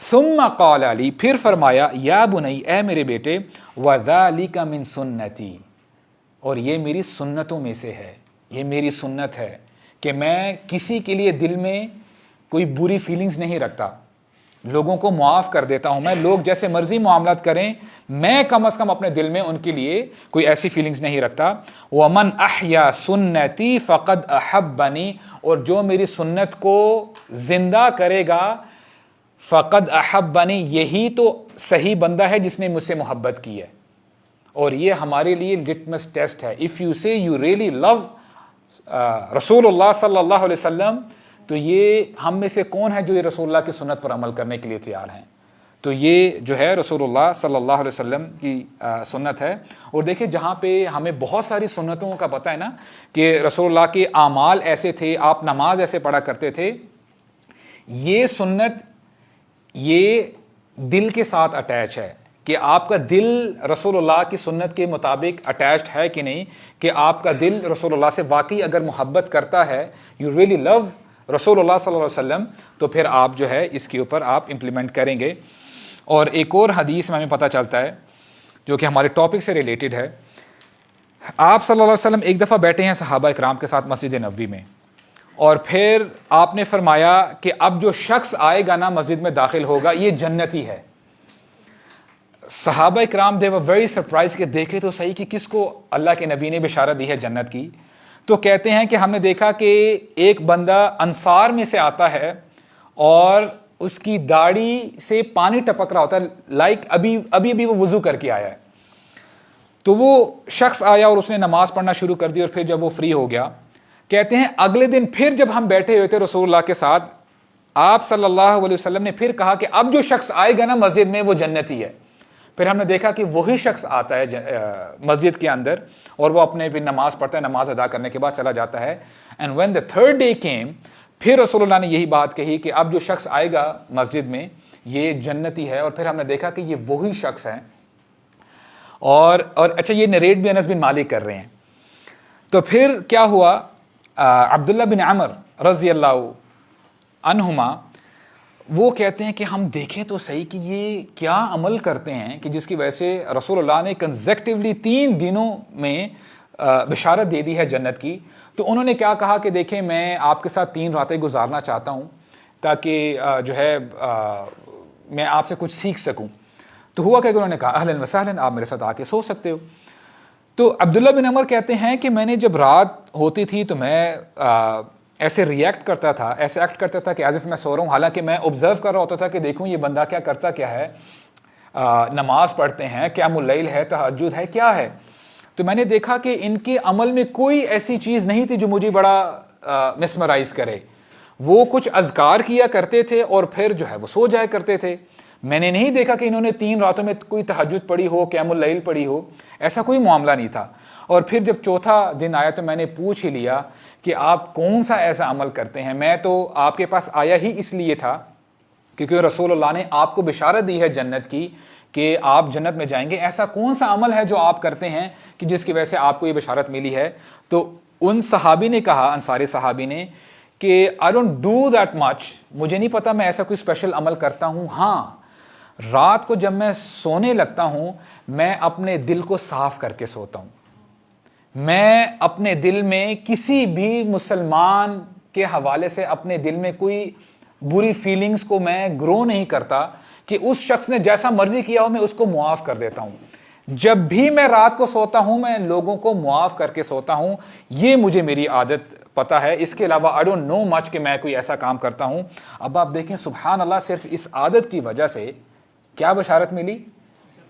ثم قال علی, پھر فرمایا, یا بنی, اے میرے بیٹے, وذالک من سنتی, اور یہ میری سنتوں میں سے ہے, یہ میری سنت ہے کہ میں کسی کے لیے دل میں کوئی بری فیلنگز نہیں رکھتا. لوگوں کو معاف کر دیتا ہوں میں, لوگ جیسے مرضی معاملات کریں, میں کم از کم اپنے دل میں ان کے لیے کوئی ایسی فیلنگز نہیں رکھتا. وَمَنْ أَحْيَا سُنَّتِي فَقَدْ أَحَبَّنِي, اور جو میری سنت کو زندہ کرے گا, فَقَدْ أَحَبَّنِي, یہی تو صحیح بندہ ہے جس نے مجھ سے محبت کی ہے. اور یہ ہمارے لیے لٹمس ٹیسٹ ہے. اف یو سے یو ریئلی لو رسول اللہ صلی اللہ علیہ وسلم, تو یہ ہم میں سے کون ہے جو یہ رسول اللہ کی سنت پر عمل کرنے کے لیے تیار ہیں؟ تو یہ جو ہے رسول اللہ صلی اللہ علیہ وسلم کی سنت ہے. اور دیکھیں جہاں پہ ہمیں بہت ساری سنتوں کا پتہ ہے نا کہ رسول اللہ کے اعمال ایسے تھے, آپ نماز ایسے پڑھا کرتے تھے, یہ سنت یہ دل کے ساتھ اٹیچ ہے کہ آپ کا دل رسول اللہ کی سنت کے مطابق اٹیچڈ ہے کہ نہیں, کہ آپ کا دل رسول اللہ سے واقعی اگر محبت کرتا ہے, یو ریئلی لو رسول اللہ صلی اللہ علیہ وسلم, تو پھر آپ جو ہے اس کے اوپر آپ امپلیمنٹ کریں گے. اور ایک اور حدیث میں ہمیں پتہ چلتا ہے جو کہ ہمارے ٹاپک سے ریلیٹڈ ہے. آپ صلی اللہ علیہ وسلم ایک دفعہ بیٹھے ہیں صحابہ اکرام کے ساتھ مسجد نبوی میں, اور پھر آپ نے فرمایا کہ اب جو شخص آئے گا نا مسجد میں داخل ہوگا, یہ جنتی ہے. صحابہ اکرام دے ور ویری سرپرائز کہ دیکھے تو صحیح کہ کس کو اللہ کے نبی نے بشارت دی ہے جنت کی. تو کہتے ہیں کہ ہم نے دیکھا کہ ایک بندہ انصار میں سے آتا ہے اور اس کی داڑھی سے پانی ٹپک رہا ہوتا ہے, لائک ابھی وہ وضو کر کے آیا ہے. تو وہ شخص آیا اور اس نے نماز پڑھنا شروع کر دی, اور پھر جب وہ فری ہو گیا, کہتے ہیں اگلے دن پھر جب ہم بیٹھے ہوئے تھے رسول اللہ کے ساتھ, آپ صلی اللہ علیہ وسلم نے پھر کہا کہ اب جو شخص آئے گا نا مسجد میں وہ جنتی ہے. پھر ہم نے دیکھا کہ وہی شخص آتا ہے مسجد کے اندر, اور وہ اپنے بھی نماز پڑھتا ہے, نماز ادا کرنے کے بعد چلا جاتا ہے. And when the third day came, پھر رسول اللہ نے یہی بات کہی کہ اب جو شخص آئے گا مسجد میں یہ جنتی ہے. اور پھر ہم نے دیکھا کہ یہ وہی شخص ہے. اور اچھا, یہ نریٹ بھی انس بن مالک کر رہے ہیں. تو پھر کیا ہوا, عبداللہ بن عمر رضی اللہ عنہما وہ کہتے ہیں کہ ہم دیکھیں تو صحیح کہ یہ کیا عمل کرتے ہیں کہ جس کی وجہ سے رسول اللہ نے کنزیکٹیولی 3 دنوں میں بشارت دے دی ہے جنت کی. تو انہوں نے کیا کہا کہ دیکھیں میں آپ کے ساتھ 3 راتیں گزارنا چاہتا ہوں تاکہ جو ہے میں آپ سے کچھ سیکھ سکوں. تو ہوا کہ انہوں نے کہا اہلاً وسہلاً, آپ میرے ساتھ آ کے سو سکتے ہو. تو عبداللہ بن عمر کہتے ہیں کہ میں نے جب رات ہوتی تھی تو میں ایسے ریئیکٹ کرتا تھا, ایسے ایکٹ کرتا تھا کہ ایز اف میں سو رہا ہوں, حالانکہ میں آبزرو کر رہا ہوتا تھا کہ دیکھوں یہ بندہ کیا کرتا کیا ہے, نماز پڑھتے ہیں, قیام اللیل ہے, تہجد ہے, کیا ہے. تو میں نے دیکھا کہ ان کے عمل میں کوئی ایسی چیز نہیں تھی جو مجھے بڑا مسمرائز کرے. وہ کچھ اذکار کیا کرتے تھے اور پھر جو ہے وہ سو جایا کرتے تھے. میں نے نہیں دیکھا کہ انہوں نے 3 راتوں میں کوئی تہجد پڑھی ہو, قیام اللیل پڑھی ہو, ایسا کوئی معاملہ نہیں تھا. اور پھر جب چوتھا دن آیا تو میں نے پوچھ ہی لیا کہ آپ کون سا ایسا عمل کرتے ہیں. میں تو آپ کے پاس آیا ہی اس لیے تھا کیونکہ رسول اللہ نے آپ کو بشارت دی ہے جنت کی کہ آپ جنت میں جائیں گے. ایسا کون سا عمل ہے جو آپ کرتے ہیں کہ جس کی وجہ سے آپ کو یہ بشارت ملی ہے. تو ان صحابی نے کہا, انصاری صحابی نے, کہ I don't do that much, مجھے نہیں پتا میں ایسا کوئی اسپیشل عمل کرتا ہوں. ہاں, رات کو جب میں سونے لگتا ہوں میں اپنے دل کو صاف کر کے سوتا ہوں. میں اپنے دل میں کسی بھی مسلمان کے حوالے سے اپنے دل میں کوئی بری فیلنگز کو میں گرو نہیں کرتا کہ اس شخص نے جیسا مرضی کیا ہو میں اس کو معاف کر دیتا ہوں. جب بھی میں رات کو سوتا ہوں میں لوگوں کو معاف کر کے سوتا ہوں. یہ مجھے میری عادت پتا ہے. اس کے علاوہ I don't know much کہ میں کوئی ایسا کام کرتا ہوں. اب آپ دیکھیں سبحان اللہ, صرف اس عادت کی وجہ سے کیا بشارت ملی,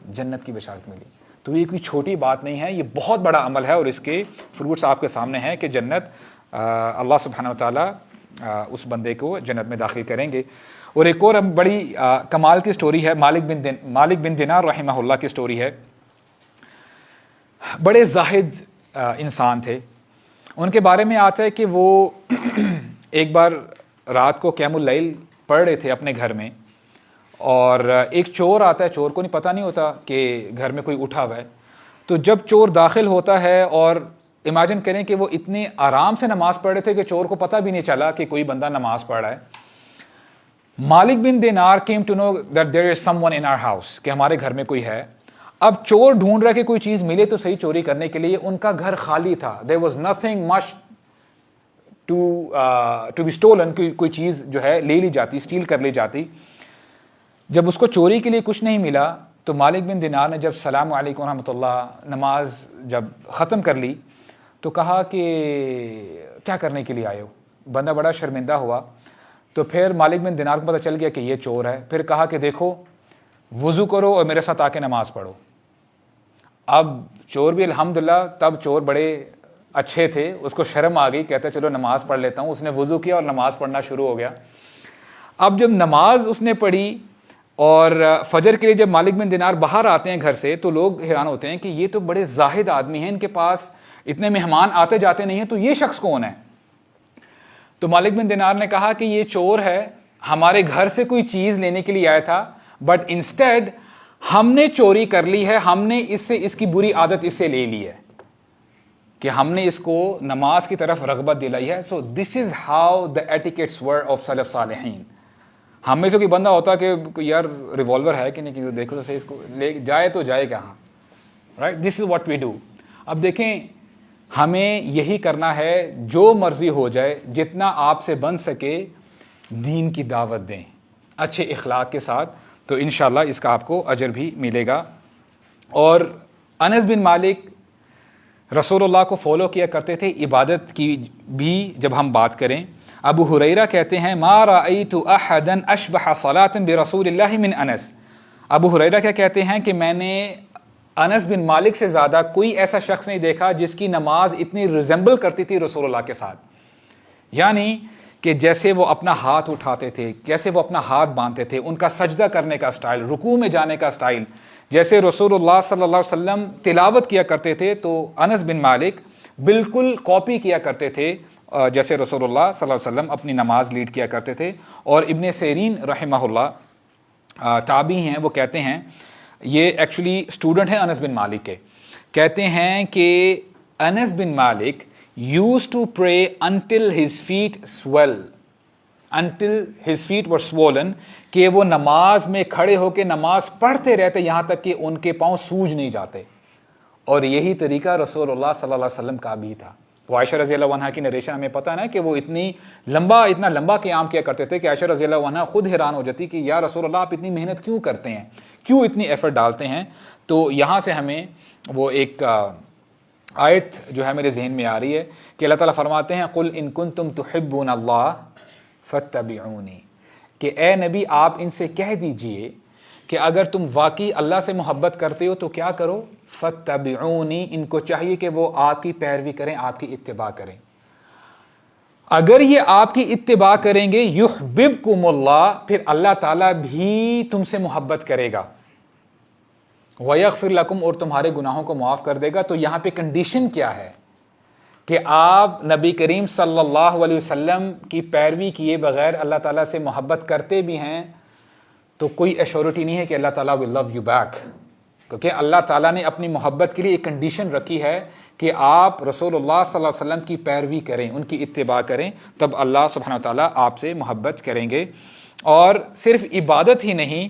جنت کی بشارت ملی. تو یہ کوئی چھوٹی بات نہیں ہے, یہ بہت بڑا عمل ہے, اور اس کے فروٹس آپ کے سامنے ہیں کہ جنت اللہ سبحانہ وتعالی اس بندے کو جنت میں داخل کریں گے. اور ایک اور بڑی کمال کی سٹوری ہے, مالک بن دینار رحمہ اللہ کی سٹوری ہے. بڑے زاہد انسان تھے. ان کے بارے میں آتا ہے کہ وہ ایک بار رات کو قیام اللیل پڑھ رہے تھے اپنے گھر میں, اور ایک چور آتا ہے. چور کو نہیں پتہ نہیں ہوتا کہ گھر میں کوئی اٹھا ہوا ہے. تو جب چور داخل ہوتا ہے, اور امیجن کریں کہ وہ اتنے آرام سے نماز پڑھ رہے تھے کہ چور کو پتہ بھی نہیں چلا کہ کوئی بندہ نماز پڑھ رہا ہے. مالک بن دینار came to know that there is someone in our house, کہ ہمارے گھر میں کوئی ہے. اب چور ڈھونڈ رہا کہ کوئی چیز ملے تو صحیح چوری کرنے کے لیے. ان کا گھر خالی تھا. there was nothing much to be stolen, کوئی چیز جو ہے لے لی جاتی, اسٹیل کر لی جاتی. جب اس کو چوری کے لیے کچھ نہیں ملا تو مالک بن دینار نے جب سلام علیکم ورحمۃ اللہ نماز جب ختم کر لی تو کہا کہ کیا کرنے کے لیے آئے ہو؟ بندہ بڑا شرمندہ ہوا. تو پھر مالک بن دینار کو پتہ چل گیا کہ یہ چور ہے. پھر کہا کہ دیکھو وضو کرو اور میرے ساتھ آ کے نماز پڑھو. اب چور بھی الحمدللہ تب چور بڑے اچھے تھے, اس کو شرم آ گئی, کہتا چلو نماز پڑھ لیتا ہوں. اس نے وضو کیا اور نماز پڑھنا شروع ہو گیا. اب جب نماز اس نے پڑھی اور فجر کے لیے جب مالک بن دینار باہر آتے ہیں گھر سے تو لوگ حیران ہوتے ہیں کہ یہ تو بڑے زاہد آدمی ہیں, ان کے پاس اتنے مہمان آتے جاتے نہیں ہیں, تو یہ شخص کون ہے؟ تو مالک بن دینار نے کہا کہ یہ چور ہے, ہمارے گھر سے کوئی چیز لینے کے لیے آیا تھا, بٹ انسٹیڈ ہم نے چوری کر لی ہے, ہم نے اس کی بری عادت اس سے لے لی ہے کہ ہم نے اس کو نماز کی طرف رغبت دلائی ہے. So this is how the etiquettes were of سلف صالحین. ہم میں سے کوئی بندہ ہوتا کہ یار ریوالور ہے کہ نہیں, کہ دیکھو تو صحیح اس کو لے جائے تو جائے کہاں, right? This is what we do. اب دیکھیں ہمیں یہی کرنا ہے, جو مرضی ہو جائے, جتنا آپ سے بن سکے دین کی دعوت دیں اچھے اخلاق کے ساتھ, تو انشاءاللہ اس کا آپ کو اجر بھی ملے گا. اور انس بن مالک رسول اللہ کو فالو کیا کرتے تھے عبادت کی بھی. جب ہم بات کریں, ابو ہریرہ کہتے ہیں ما رأیت احدا اشبہ صلاۃ برسول اللہ من انس. ابو ہریرہ کیا کہتے ہیں کہ میں نے انس بن مالک سے زیادہ کوئی ایسا شخص نہیں دیکھا جس کی نماز اتنی ریزمبل کرتی تھی رسول اللہ کے ساتھ. یعنی کہ جیسے وہ اپنا ہاتھ اٹھاتے تھے, جیسے وہ اپنا ہاتھ باندھتے تھے, ان کا سجدہ کرنے کا سٹائل, رکوع میں جانے کا سٹائل, جیسے رسول اللہ صلی اللہ علیہ وسلم تلاوت کیا کرتے تھے تو انس بن مالک بالکل کاپی کیا کرتے تھے جیسے رسول اللہ صلی اللہ علیہ وسلم اپنی نماز لیڈ کیا کرتے تھے. اور ابن سیرین رحمہ اللہ تابعی ہیں, وہ کہتے ہیں, یہ ایکچولی اسٹوڈنٹ ہیں انس بن مالک کے, کہتے ہیں کہ انس بن مالک used to pray until his feet were swollen, کہ وہ نماز میں کھڑے ہو کے نماز پڑھتے رہتے یہاں تک کہ ان کے پاؤں سوج نہیں جاتے. اور یہی طریقہ رسول اللہ صلی اللہ علیہ وسلم کا بھی تھا. وہ عائشہ رضی اللہ عنہا کی نریشن ہمیں پتہ ہے نا کہ وہ اتنا لمبا قیام کیا کرتے تھے کہ عائشہ رضی اللہ عنہا خود حیران ہو جاتی کہ یا رسول اللہ آپ اتنی محنت کیوں کرتے ہیں, کیوں اتنی ایفرٹ ڈالتے ہیں. تو یہاں سے ہمیں وہ ایک آیت جو ہے میرے ذہن میں آ رہی ہے کہ اللہ تعالیٰ فرماتے ہیں قل ان کنتم تحبون اللہ فاتبعونی, کہ اے نبی آپ ان سے کہہ دیجئے کہ اگر تم واقعی اللہ سے محبت کرتے ہو تو کیا کرو, فاتبعونی, ان کو چاہیے کہ وہ آپ کی پیروی کریں, آپ کی اتباع کریں. اگر یہ آپ کی اتباع کریں گے یحببکم اللہ, پھر اللہ تعالیٰ بھی تم سے محبت کرے گا, وَيَغْفِرْ لَكُمْ, اور تمہارے گناہوں کو معاف کر دے گا. تو یہاں پہ کنڈیشن کیا ہے کہ آپ نبی کریم صلی اللہ علیہ وسلم کی پیروی کیے بغیر اللہ تعالیٰ سے محبت کرتے بھی ہیں تو کوئی ایشورٹی نہیں ہے کہ اللہ تعالیٰ will love you back, کیونکہ اللہ تعالیٰ نے اپنی محبت کے لیے ایک کنڈیشن رکھی ہے کہ آپ رسول اللہ صلی اللہ علیہ وسلم کی پیروی کریں, ان کی اتباع کریں, تب اللہ سبحانہ و تعالیٰ آپ سے محبت کریں گے. اور صرف عبادت ہی نہیں,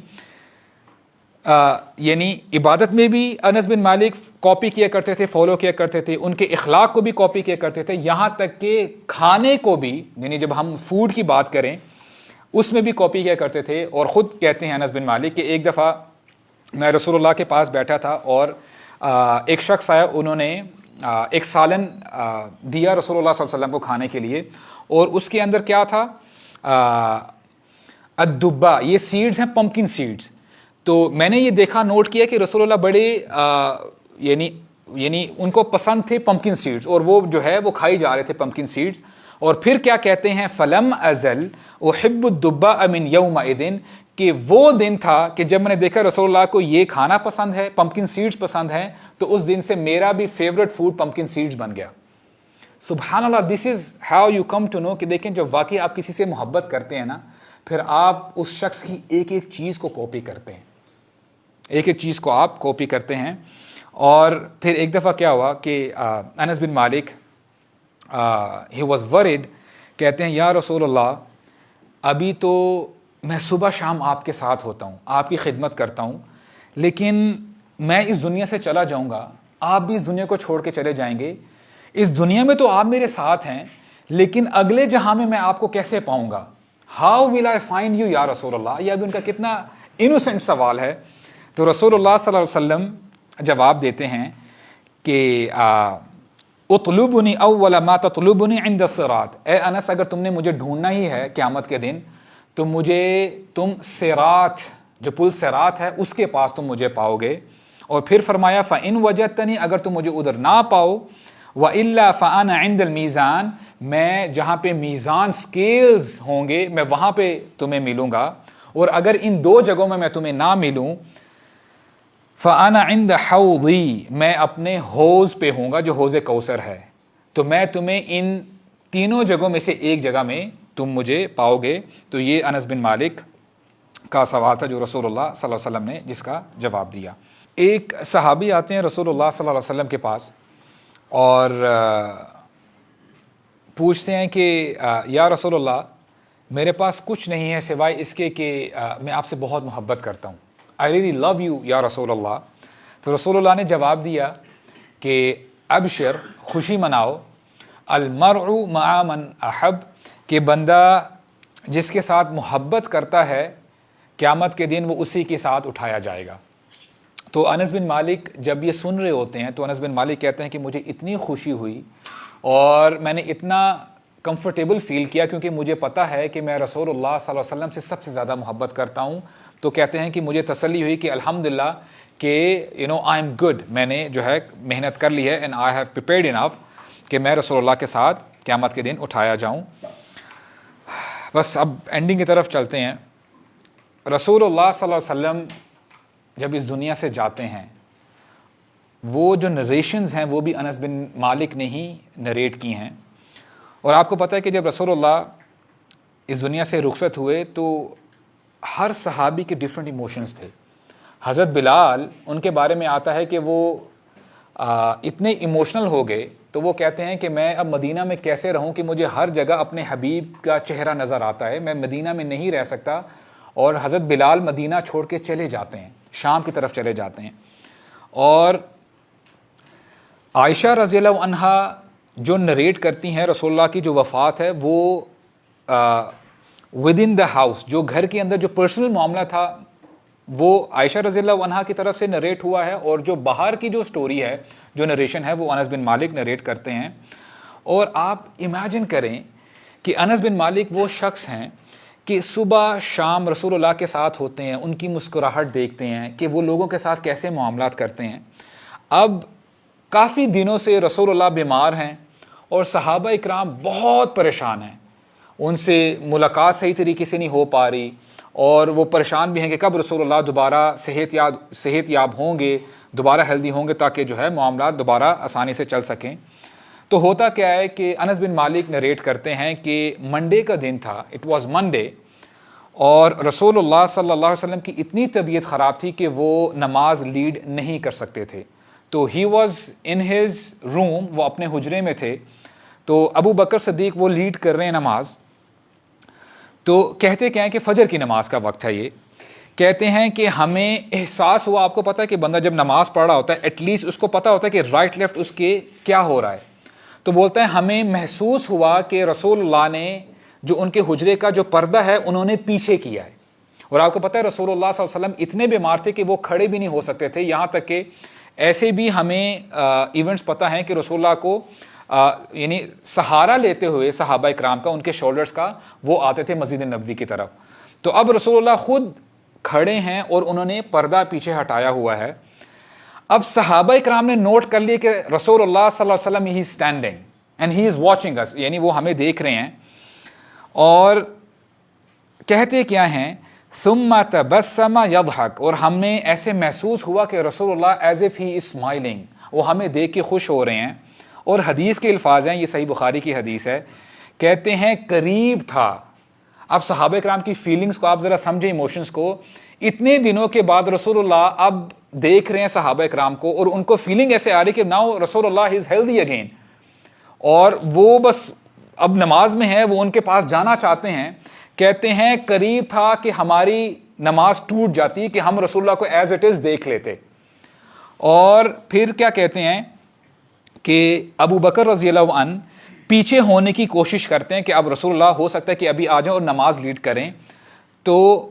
یعنی عبادت میں بھی انس بن مالک کاپی کیا کرتے تھے, فالو کیا کرتے تھے, ان کے اخلاق کو بھی کاپی کیا کرتے تھے, یہاں تک کہ کھانے کو بھی, یعنی جب ہم فوڈ کی بات کریں اس میں بھی کاپی کیا کرتے تھے. اور خود کہتے ہیں انس بن مالک کہ ایک دفعہ میں رسول اللہ کے پاس بیٹھا تھا اور ایک شخص آیا, انہوں نے ایک سالن دیا رسول اللہ صلی اللہ علیہ وسلم کو کھانے کے لیے, اور اس کے اندر کیا تھا, الدبا, یہ سیڈز ہیں, پمپکن سیڈز. تو میں نے یہ دیکھا, نوٹ کیا کہ رسول اللہ بڑے یعنی ان کو پسند تھے پمپکن سیڈز, اور وہ جو ہے وہ کھائی جا رہے تھے پمپکن سیڈز. اور پھر کیا کہتے ہیں, فلم ازل احب الدبا من یومئذ, کہ وہ دن تھا کہ جب میں نے دیکھا رسول اللہ کو یہ کھانا پسند ہے, پمپکن سیڈز پسند ہیں, تو اس دن سے میرا بھی فیوریٹ فوڈ پمپکن سیڈز بن گیا. سبحان اللہ, this is how you come to know کہ دیکھیں جب واقعی آپ کسی سے محبت کرتے ہیں نا, پھر آپ اس شخص کی ایک ایک چیز کو کاپی کرتے ہیں, ایک ایک چیز کو آپ کاپی کرتے ہیں. اور پھر ایک دفعہ کیا ہوا کہ انس بن مالک ہی واز ورڈ, کہتے ہیں یا رسول اللہ ابھی تو میں صبح شام آپ کے ساتھ ہوتا ہوں, آپ کی خدمت کرتا ہوں, لیکن میں اس دنیا سے چلا جاؤں گا, آپ بھی اس دنیا کو چھوڑ کے چلے جائیں گے. اس دنیا میں تو آپ میرے ساتھ ہیں, لیکن اگلے جہاں میں آپ کو کیسے پاؤں گا, how will I find you یا رسول اللہ. یہ ابھی ان کا کتنا innocent سوال ہے. تو رسول اللہ صلی اللہ علیہ وسلم جواب دیتے ہیں کہ اطلبنی اول ما تطلبنی عند الصراط. اے انس اگر تم نے مجھے ڈھونڈنا ہی ہے قیامت کے دن تو تم صراط جو پل صراط ہے اس کے پاس تم مجھے پاؤ گے. اور پھر فرمایا فَإِن وَجَدْتَنِي اگر تم مجھے ادھر نہ پاؤ وَإِلَّا فَأَنَا عِنْدَ الْمِيزَانِ میں جہاں پہ میزان سکیلز ہوں گے میں وہاں پہ تمہیں ملوں گا. اور اگر ان دو جگہوں میں تمہیں نہ ملوں فَأَنَا عِنْدَ حَوْضِي میں اپنے حوض پہ ہوں گا جو حوض کوثر ہے. تو میں تمہیں ان تینوں جگہوں میں سے ایک جگہ میں تم مجھے پاؤ گے. تو یہ انس بن مالک کا سوال تھا جو رسول اللہ صلی اللہ علیہ وسلم نے جس کا جواب دیا. ایک صحابی آتے ہیں رسول اللہ صلی اللہ علیہ وسلم کے پاس اور پوچھتے ہیں کہ یا رسول اللہ میرے پاس کچھ نہیں ہے سوائے اس کے کہ میں آپ سے بہت محبت کرتا ہوں. I really love you یا رسول اللہ. تو رسول اللہ نے جواب دیا کہ ابشر خوشی مناؤ المرء مع من احب کہ بندہ جس کے ساتھ محبت کرتا ہے قیامت کے دن وہ اسی کے ساتھ اٹھایا جائے گا. تو انس بن مالک جب یہ سن رہے ہوتے ہیں تو انس بن مالک کہتے ہیں کہ مجھے اتنی خوشی ہوئی اور میں نے اتنا کمفرٹیبل فیل کیا کیونکہ مجھے پتہ ہے کہ میں رسول اللہ صلی اللہ علیہ وسلم سے سب سے زیادہ محبت کرتا ہوں. تو کہتے ہیں کہ مجھے تسلی ہوئی کہ الحمدللہ کہ آئی ایم گڈ میں نے جو ہے محنت کر لی ہے اینڈ آئی ہیو پریپیئرڈ انف کہ میں رسول اللہ کے ساتھ قیامت کے دن اٹھایا جاؤں. بس اب اینڈنگ کی طرف چلتے ہیں. رسول اللہ صلی اللہ علیہ وسلم جب اس دنیا سے جاتے ہیں وہ جو نریشنز ہیں وہ بھی انس بن مالک نے ہی نریٹ کی ہیں. اور آپ کو پتہ ہے کہ جب رسول اللہ اس دنیا سے رخصت ہوئے تو ہر صحابی کے ڈیفرنٹ ایموشنز تھے. حضرت بلال ان کے بارے میں آتا ہے کہ وہ اتنے ایموشنل ہو گئے تو وہ کہتے ہیں کہ میں اب مدینہ میں کیسے رہوں کہ مجھے ہر جگہ اپنے حبیب کا چہرہ نظر آتا ہے, میں مدینہ میں نہیں رہ سکتا. اور حضرت بلال مدینہ چھوڑ کے چلے جاتے ہیں, شام کی طرف چلے جاتے ہیں. اور عائشہ رضی اللہ عنہا جو نریٹ کرتی ہیں رسول اللہ کی جو وفات ہے وہ ود ان دا ہاؤس جو گھر کے اندر جو پرسنل معاملہ تھا وہ عائشہ رضی اللہ عنہا کی طرف سے نریٹ ہوا ہے, اور جو باہر کی جو سٹوری ہے جو نریشن ہے وہ انس بن مالک نریٹ کرتے ہیں. اور آپ امیجن کریں کہ انس بن مالک وہ شخص ہیں کہ صبح شام رسول اللہ کے ساتھ ہوتے ہیں, ان کی مسکراہٹ دیکھتے ہیں کہ وہ لوگوں کے ساتھ کیسے معاملات کرتے ہیں. اب کافی دنوں سے رسول اللہ بیمار ہیں اور صحابہ اکرام بہت پریشان ہیں, ان سے ملاقات صحیح طریقے سے نہیں ہو پا رہی اور وہ پریشان بھی ہیں کہ کب رسول اللہ دوبارہ صحت یاب ہوں گے, دوبارہ ہیلدی ہوں گے تاکہ جو ہے معاملات دوبارہ آسانی سے چل سکیں. تو ہوتا کیا ہے کہ انس بن مالک نریٹ کرتے ہیں کہ منڈے کا دن تھا, اٹ واز منڈے, اور رسول اللہ صلی اللہ علیہ وسلم کی اتنی طبیعت خراب تھی کہ وہ نماز لیڈ نہیں کر سکتے تھے. تو he was in his room, وہ اپنے حجرے میں تھے. تو ابو بکر صدیق وہ لیڈ کر رہے ہیں نماز. تو کہتے کیا ہیں کہ فجر کی نماز کا وقت ہے. یہ کہتے ہیں کہ ہمیں احساس ہوا, آپ کو پتہ ہے کہ بندہ جب نماز پڑھ رہا ہوتا ہے ایٹ لیسٹ اس کو پتہ ہوتا ہے کہ رائٹ لیفٹ اس کے کیا ہو رہا ہے. تو بولتا ہے ہمیں محسوس ہوا کہ رسول اللہ نے جو ان کے حجرے کا جو پردہ ہے انہوں نے پیچھے کیا ہے. اور آپ کو پتہ ہے رسول اللہ صلی اللہ علیہ وسلم اتنے بیمار تھے کہ وہ کھڑے بھی نہیں ہو سکتے تھے, یہاں تک کہ ایسے بھی ہمیں ایونٹس پتہ ہیں کہ رسول اللہ کو یعنی سہارا لیتے ہوئے صحابہ اکرام کا, ان کے شولڈرز کا, وہ آتے تھے مسجد نبوی کی طرف. تو اب رسول اللہ خود کھڑے ہیں اور انہوں نے پردہ پیچھے ہٹایا ہوا ہے. اب صحابہ اکرام نے نوٹ کر لیا کہ رسول اللہ صلی اللہ علیہ وسلم he is standing and he is watching us, یعنی وہ ہمیں دیکھ رہے ہیں. اور کہتے کیا ہیں ثم تبسم یضحک, اور ہمیں ایسے محسوس ہوا کہ رسول اللہ as if he is smiling, وہ ہمیں دیکھ کے خوش ہو رہے ہیں. اور حدیث کے الفاظ ہیں, یہ صحیح بخاری کی حدیث ہے, کہتے ہیں قریب تھا. اب صحابہ کرام کی فیلنگز کو آپ ذرا سمجھیں, ایموشنز کو. اتنے دنوں کے بعد رسول اللہ اب دیکھ رہے ہیں صحابہ کرام کو اور ان کو فیلنگ ایسے آ رہی کہ ناؤ رسول اللہ از ہیلدی اگین, اور وہ بس اب نماز میں ہے, وہ ان کے پاس جانا چاہتے ہیں. کہتے ہیں قریب تھا کہ ہماری نماز ٹوٹ جاتی کہ ہم رسول اللہ کو ایز اٹ از دیکھ لیتے. اور پھر کیا کہتے ہیں کہ ابو بکر رضی اللہ عنہ پیچھے ہونے کی کوشش کرتے ہیں کہ اب رسول اللہ ہو سکتا ہے کہ ابھی آ جائیں اور نماز لیڈ کریں. تو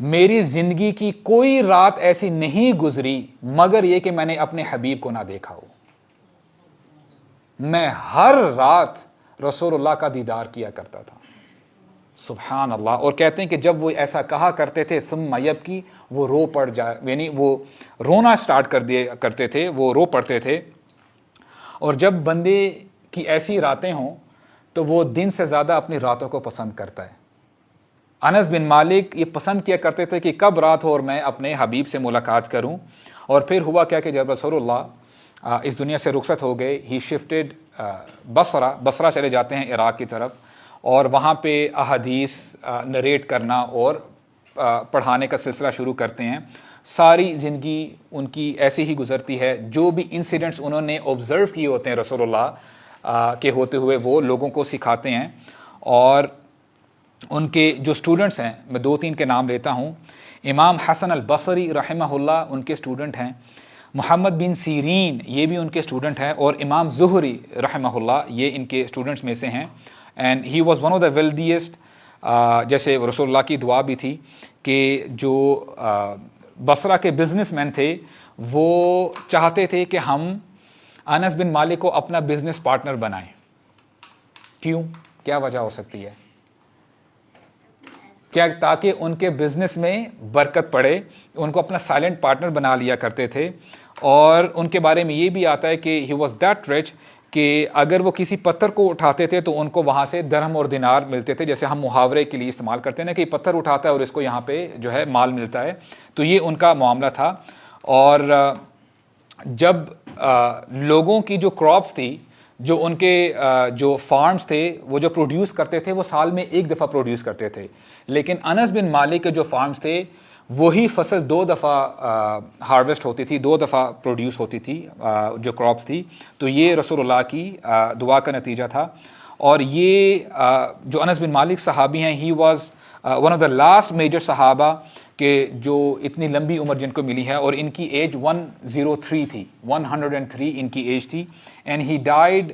میری زندگی کی کوئی رات ایسی نہیں گزری مگر یہ کہ میں نے اپنے حبیب کو نہ دیکھا ہو. میں ہر رات رسول اللہ کا دیدار کیا کرتا تھا. سبحان اللہ. اور کہتے ہیں کہ جب وہ ایسا کہا کرتے تھے ثم یبکی، وہ رو پڑ جائے، یعنی وہ رونا سٹارٹ کر دیا کرتے تھے، وہ رو پڑتے تھے. اور جب بندے کی ایسی راتیں ہوں تو وہ دن سے زیادہ اپنی راتوں کو پسند کرتا ہے. انس بن مالک یہ پسند کیا کرتے تھے کہ کب رات ہو اور میں اپنے حبیب سے ملاقات کروں. اور پھر ہوا کیا کہ جب رسول اللہ اس دنیا سے رخصت ہو گئے، ہی شفٹڈ بصرہ چلے جاتے ہیں عراق کی طرف، اور وہاں پہ احادیث نریٹ کرنا اور پڑھانے کا سلسلہ شروع کرتے ہیں. ساری زندگی ان کی ایسی ہی گزرتی ہے. جو بھی انسیڈنٹس انہوں نے آبزرو کیے ہوتے ہیں رسول اللہ کے ہوتے ہوئے وہ لوگوں کو سکھاتے ہیں. اور ان کے جو اسٹوڈنٹس ہیں، میں 2-3 کے نام لیتا ہوں. امام حسن البصری رحمہ اللہ ان کے اسٹوڈنٹ ہیں. محمد بن سیرین یہ بھی ان کے اسٹوڈنٹ ہیں. اور امام زہری رحمہ اللہ یہ ان کے اسٹوڈنٹس میں سے ہیں. And he was one of the wealthiest. جیسے رسول اللہ کی دعا بھی تھی کہ جو بصرہ کے بزنس مین تھے وہ چاہتے تھے کہ ہم انس بن مالک کو اپنا بزنس پارٹنر بنائیں. کیوں؟ کیا وجہ ہو سکتی ہے؟ کیا تاکہ ان کے بزنس میں برکت پڑے. ان کو اپنا سائلنٹ پارٹنر بنا لیا کرتے تھے. اور ان کے بارے میں یہ بھی آتا ہے کہ ہی واز دیٹ رچ کہ اگر وہ کسی پتھر کو اٹھاتے تھے تو ان کو وہاں سے درہم اور دینار ملتے تھے. جیسے ہم محاورے کے لیے استعمال کرتے ہیں نا کہ پتھر اٹھاتا ہے اور اس کو یہاں پہ جو ہے مال ملتا ہے. تو یہ ان کا معاملہ تھا. اور جب لوگوں کی جو کراپس تھی، جو ان کے جو فارمز تھے، وہ جو پروڈیوس کرتے تھے وہ سال میں 1 دفعہ پروڈیوس کرتے تھے. لیکن انس بن مالک کے جو فارمز تھے وہی فصل 2 دفعہ ہارویسٹ ہوتی تھی، 2 دفعہ پروڈیوس ہوتی تھی جو کراپس تھی. تو یہ رسول اللہ کی دعا کا نتیجہ تھا. اور یہ جو انس بن مالک صحابی ہیں، he was one of the last major صحابہ کہ جو اتنی لمبی عمر جن کو ملی ہے. اور ان کی ایج 103 تھی، 103 ان کی ایج تھی. اینڈ ہی ڈائیڈ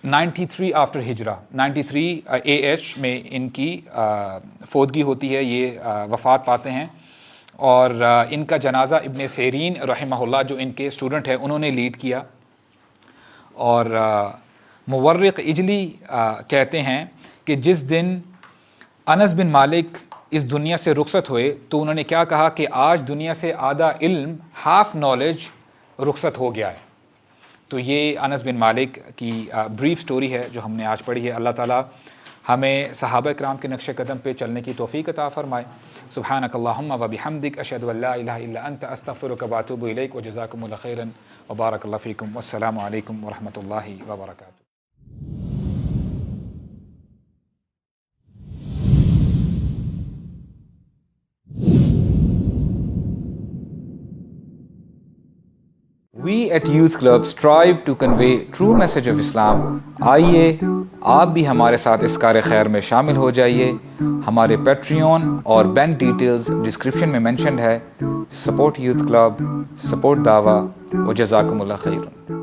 93 آفٹر ہجرہ، 93 AH میں ان کی فوتگی ہوتی ہے. یہ وفات پاتے ہیں. اور ان کا جنازہ ابن سیرین رحمہ اللہ جو ان کے اسٹوڈنٹ ہیں انہوں نے لیڈ کیا. اور مورق اجلی کہتے ہیں کہ جس دن انس بن مالک اس دنیا سے رخصت ہوئے تو انہوں نے کیا کہا کہ آج دنیا سے آدھا علم، ہاف نالج رخصت ہو گیا ہے. تو یہ انس بن مالک کی بریف سٹوری ہے جو ہم نے آج پڑھی ہے. اللہ تعالیٰ ہمیں صحابہ کرام کے نقش قدم پہ چلنے کی توفیق عطا فرمائے. سبحانک اللہم و بحمدک، اشہد ان لا الہ الا انت، استغفرک و اتوب الیک، وجزاکم اللہ خیرا وبارک اللہ فیکم، والسلام علیکم ورحمۃ اللہ وبرکاتہ. We at Youth Club strive to convey true message of Islam. آئیے آپ بھی ہمارے ساتھ اس کار خیر میں شامل ہو جائیے. ہمارے پیٹریون اور بینک ڈیٹیلز ڈسکرپشن میں مینشنڈ ہے. سپورٹ یوتھ کلب، سپورٹ دعویٰ، وجزاکم اللہ خیرا.